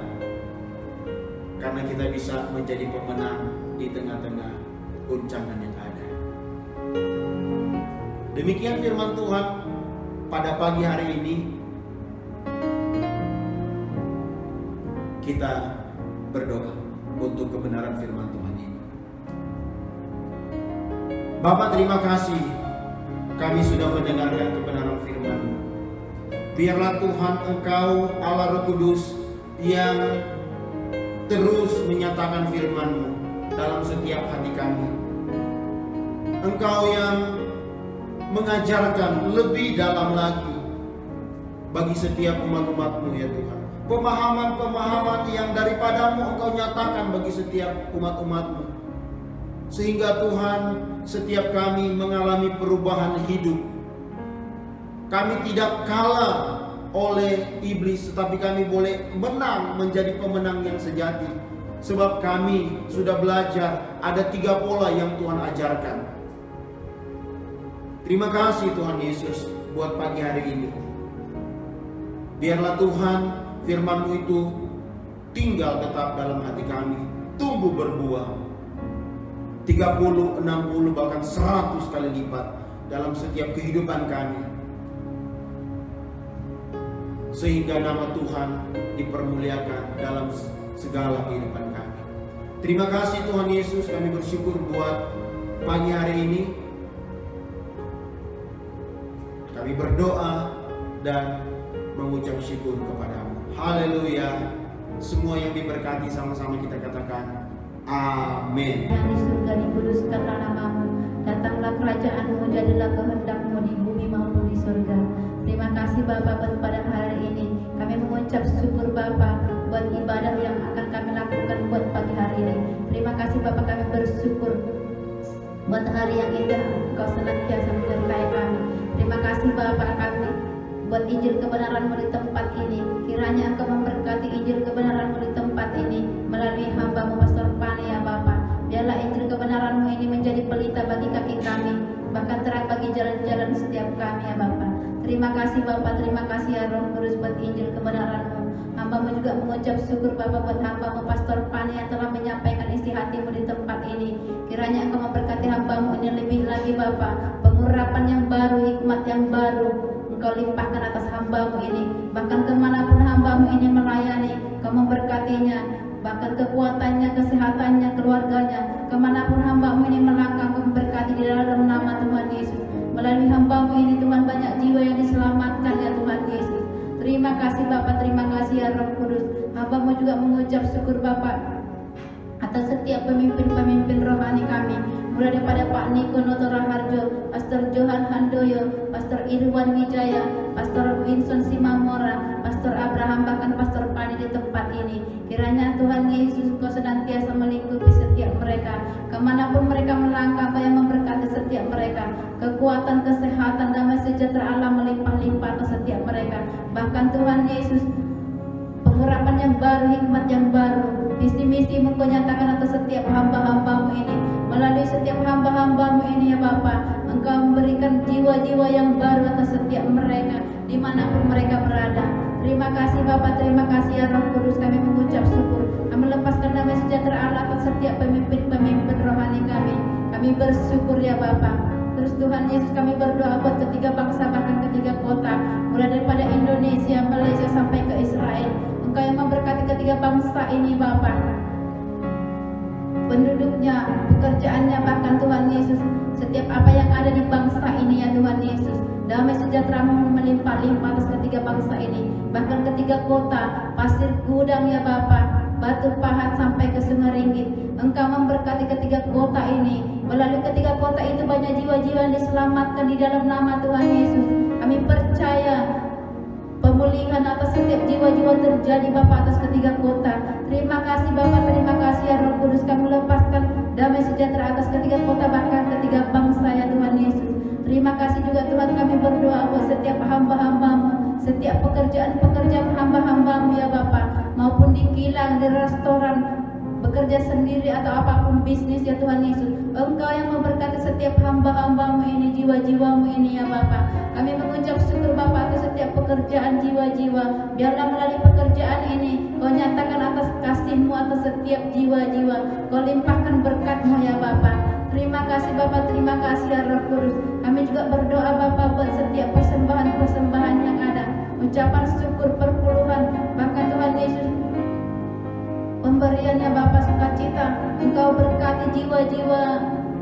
karena kita bisa menjadi pemenang di tengah-tengah goncangan yang ada. Demikian firman Tuhan pada pagi hari ini. Kita berdoa untuk kebenaran firman Tuhan ini. Bapa, terima kasih kami sudah mendengarkan kebenaran firman-Mu. Biarlah Tuhan Engkau Allah Roh Kudus yang terus menyatakan firman-Mu dalam setiap hati kami. Engkau yang mengajarkan lebih dalam lagi bagi setiap umat-umat-Mu ya Tuhan. Pemahaman-pemahaman yang daripadamu Engkau nyatakan bagi setiap umat-umat-Mu. Sehingga Tuhan, setiap kami mengalami perubahan hidup. Kami tidak kalah oleh iblis, tetapi kami boleh menang, menjadi pemenang yang sejati. Sebab kami sudah belajar ada 3 pola yang Tuhan ajarkan. Terima kasih Tuhan Yesus buat pagi hari ini. Biarlah Tuhan firman-Mu itu tinggal tetap dalam hati kami, tumbuh berbuah 30, 60, bahkan 100 kali lipat dalam setiap kehidupan kami, sehingga nama Tuhan dipermuliakan dalam segala kehidupan kami. Terima kasih Tuhan Yesus, kami bersyukur buat pagi hari ini. Kami berdoa dan mengucap syukur kepadamu. Haleluya. Semua yang diberkati sama-sama kita katakan amin. Yang di surga dikuduskanlah namamu, datanglah kerajaanmu, jadilah kehendakmu di bumi maupun di surga. Terima kasih Bapa buat pada hari ini. Kami mengucap syukur Bapa buat ibadah yang akan kami lakukan buat pagi hari ini. Terima kasih Bapa, kami bersyukur buat hari yang indah, Engkau senantiasa menyertai kami. Terima kasih Bapa kami buat Injil kebenaran-Mu di tempat ini. Kiranya Engkau memberkati Injil kebenaran-Mu di tempat ini melalui hamba-Mu Pastor Pani ya Bapa. Biarlah Injil kebenaran-Mu ini menjadi pelita bagi kaki kami, bahkan terang bagi jalan-jalan setiap kami ya Bapa. Terima kasih Bapa, terima kasih ya Roh Kudus buat Injil kebenaran-Mu. Hamba-Mu juga mengucap syukur Bapa buat hamba-Mu Pastor Pani yang telah menyampaikan isi hati-Mu di tempat ini. Kiranya Engkau memberkati hamba-Mu ini lebih lagi Bapa. Pengurapan yang baru, hikmat yang baru Engkau limpahkan atas hamba-Mu ini. Bahkan kemanapun hamba-Mu ini melayani, Engkau memberkatinya. Bahkan kekuatannya, kesehatannya, keluarganya, kemanapun hamba-Mu ini melangkah, Engkau memberkati di dalam nama Tuhan Yesus. Melalui hamba-Mu ini Tuhan, banyak jiwa yang diselamatkan ya Tuhan Yesus. Terima kasih Bapa, terima kasih ya Roh Kudus. Hamba-Mu juga mengucap syukur Bapa atas setiap pemimpin-pemimpin rohani kami, mulai daripada Pak Niko Notora Harjo, Pastor Johan Handoyo, Pastor Irwan Wijaya, Pastor Winson Simamora, Pastor Abraham, bahkan Pastor Pani di tempat ini. Kiranya Tuhan Yesus Engkau senantiasa melingkupi setiap mereka, kemanapun mereka melangkah, Engkau yang memberkati setiap mereka. Kekuatan, kesehatan, damai sejahtera Allah melimpah-limpah atas setiap mereka. Bahkan Tuhan Yesus, pengurapan yang baru, hikmat yang baru, misi-misi-Mu Engkau nyatakan atas setiap hamba-hamba-Mu ini. Melalui setiap hamba-hamba-Mu ini ya Bapa, Engkau memberikan jiwa-jiwa yang baru atas setiap mereka, dimanapun mereka berada. Terima kasih Bapa, terima kasih ya Roh Kudus. Kami mengucap syukur, kami melepaskan damai sejahtera Allah atas setiap pemimpin-pemimpin rohani kami. Kami bersyukur ya Bapa. Terus Tuhan Yesus, kami berdoa buat ketiga bangsa, bahkan ketiga kota, mulai daripada Indonesia, Malaysia sampai ke Israel. Engkau yang memberkati ketiga bangsa ini Bapa, penduduknya, pekerjaannya, bahkan Tuhan Yesus, setiap apa yang ada di bangsa ini ya Tuhan Yesus, damai sejahtera-Mu melimpah-limpah atas ketiga bangsa ini. Bahkan ketiga kota, Pasir Gudang ya Bapa, Batu Pahat sampai ke Sungai Ringgit. Engkau memberkati ketiga kota ini. Melalui ketiga kota itu banyak jiwa-jiwa yang diselamatkan di dalam nama Tuhan Yesus. Kami percaya pemulihan atas setiap jiwa-jiwa terjadi Bapa atas ketiga kota. Terima kasih Bapa, terima kasih ya Roh Kudus. Kami lepaskan damai sejahtera atas ketiga kota, bahkan ketiga bangsa ya Tuhan Yesus. Terima kasih juga Tuhan, kami berdoa buat setiap hamba-hamba-Mu, setiap pekerjaan-pekerjaan hamba-hamba-Mu ya Bapa, maupun di kilang, di restoran, bekerja sendiri atau apapun bisnis ya Tuhan Yesus. Engkau yang memberkati setiap hamba-hamba-Mu ini, jiwa-jiwa-Mu ini ya Bapa. Kami mengucap syukur Bapa atas setiap pekerjaan jiwa-jiwa. Biarlah melalui pekerjaan ini Kau nyatakan atas kasih-Mu atas setiap jiwa-jiwa. Kau limpahkan berkat-Mu ya Bapa. Terima kasih Bapa, terima kasih ya Roh Kudus. Kami juga berdoa Bapa buat setiap persembahan-persembahan yang ada, ucapan syukur perpuluhan, bahkan Tuhan Yesus pemberiannya Bapa sukacita. Engkau berkati jiwa-jiwa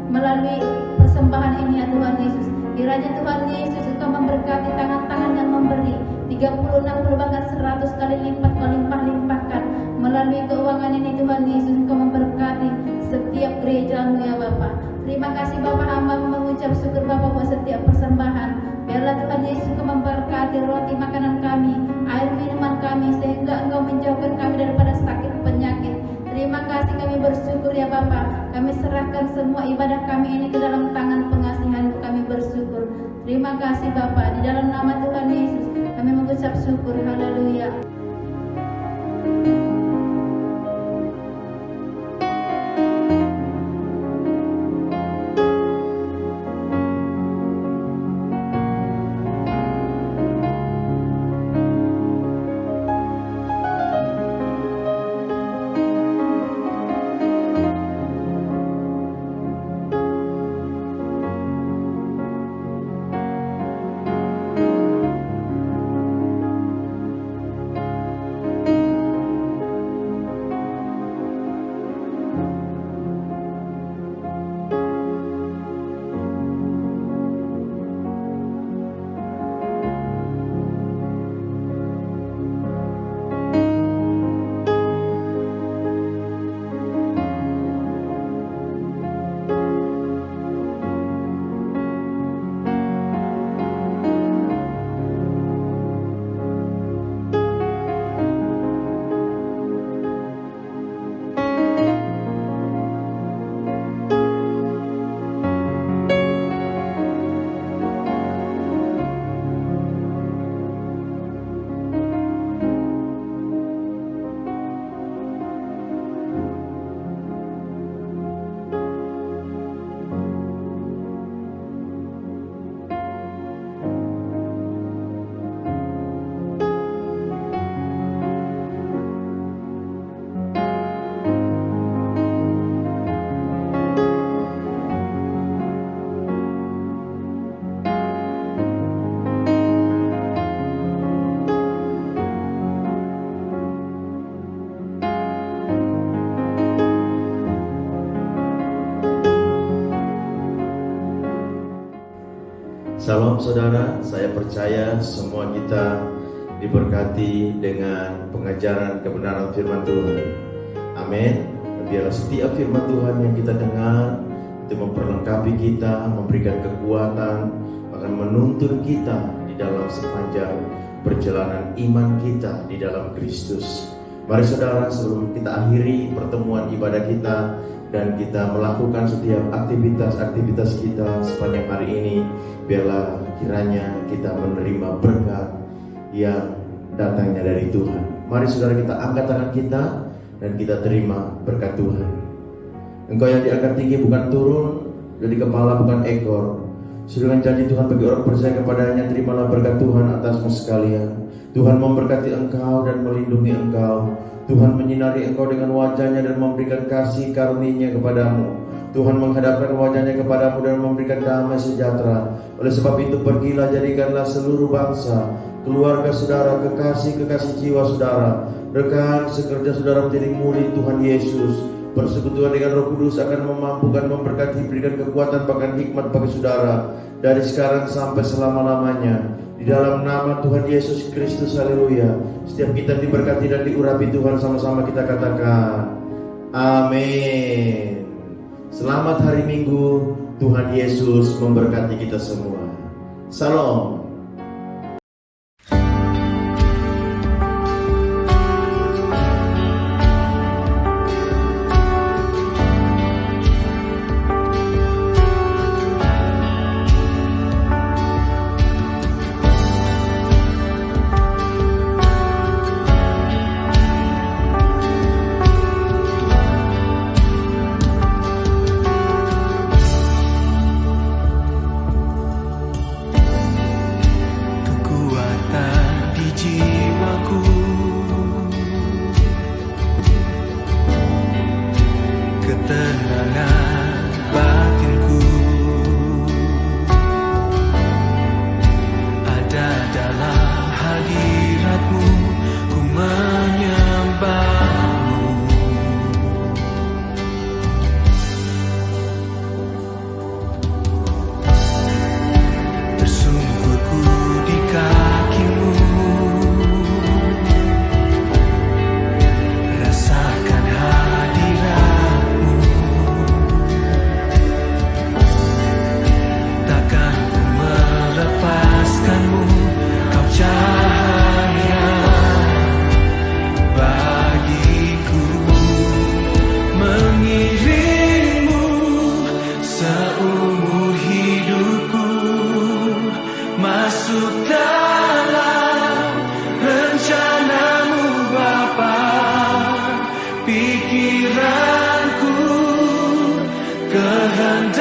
melalui persembahan ini ya Tuhan Yesus. Kiranya Tuhan Yesus Engkau memberkati tangan-tangan yang memberi 30, 60, bahkan 100 kali lipat Kau limpah-limpahkan. Melalui keuangan ini Tuhan Yesus Engkau memberkati setiap gereja-Mu ya Bapa. Terima kasih Bapa, hamba mengucap syukur Bapa buat setiap persembahan. Biarlah Tuhan Yesus Engkau memberkati roti makanan kami, air minuman kami, sehingga Engkau menjauhkan kami daripada sakit penyakit. Terima kasih, kami bersyukur ya Bapa. Kami serahkan semua ibadah kami ini ke dalam tangan pengasihan-Mu. Kami bersyukur. Terima kasih Bapa. Di dalam nama Tuhan Yesus kami mengucap syukur. Haleluya. Salam saudara, saya percaya semua kita diberkati dengan pengajaran kebenaran firman Tuhan. Amin. Biarlah setiap firman Tuhan yang kita dengar itu memperlengkapi kita, memberikan kekuatan, bahkan menuntun kita di dalam sepanjang perjalanan iman kita di dalam Kristus. Mari saudara, sebelum kita akhiri pertemuan ibadah kita dan kita melakukan setiap aktivitas kita sepanjang hari ini, biarlah kiranya kita menerima berkat yang datangnya dari Tuhan. Mari saudara, kita angkat tangan kita dan kita terima berkat Tuhan. Engkau yang diangkat tinggi bukan turun, jadi kepala bukan ekor. Dengan janji Tuhan bagi orang percaya kepadanya, terimalah berkat Tuhan atasmu sekalian. Tuhan memberkati engkau dan melindungi engkau. Tuhan menyinari engkau dengan wajahnya dan memberikan kasih karunia kepadamu. Tuhan menghadapkan wajahnya kepadamu dan memberikan damai sejahtera. Oleh sebab itu pergilah, jadikanlah seluruh bangsa, keluarga saudara, kekasih jiwa saudara, rekan sekerja saudara menjadi murid Tuhan Yesus. Persekutuan dengan Roh Kudus akan memampukan, memberkati, berikan kekuatan, bahkan hikmat bagi saudara dari sekarang sampai selama-lamanya. Di dalam nama Tuhan Yesus Kristus, haleluya. Setiap kita diberkati dan diurapi Tuhan, sama-sama kita katakan amin. Selamat hari Minggu, Tuhan Yesus memberkati kita semua. Salam. Pikiranku kehendak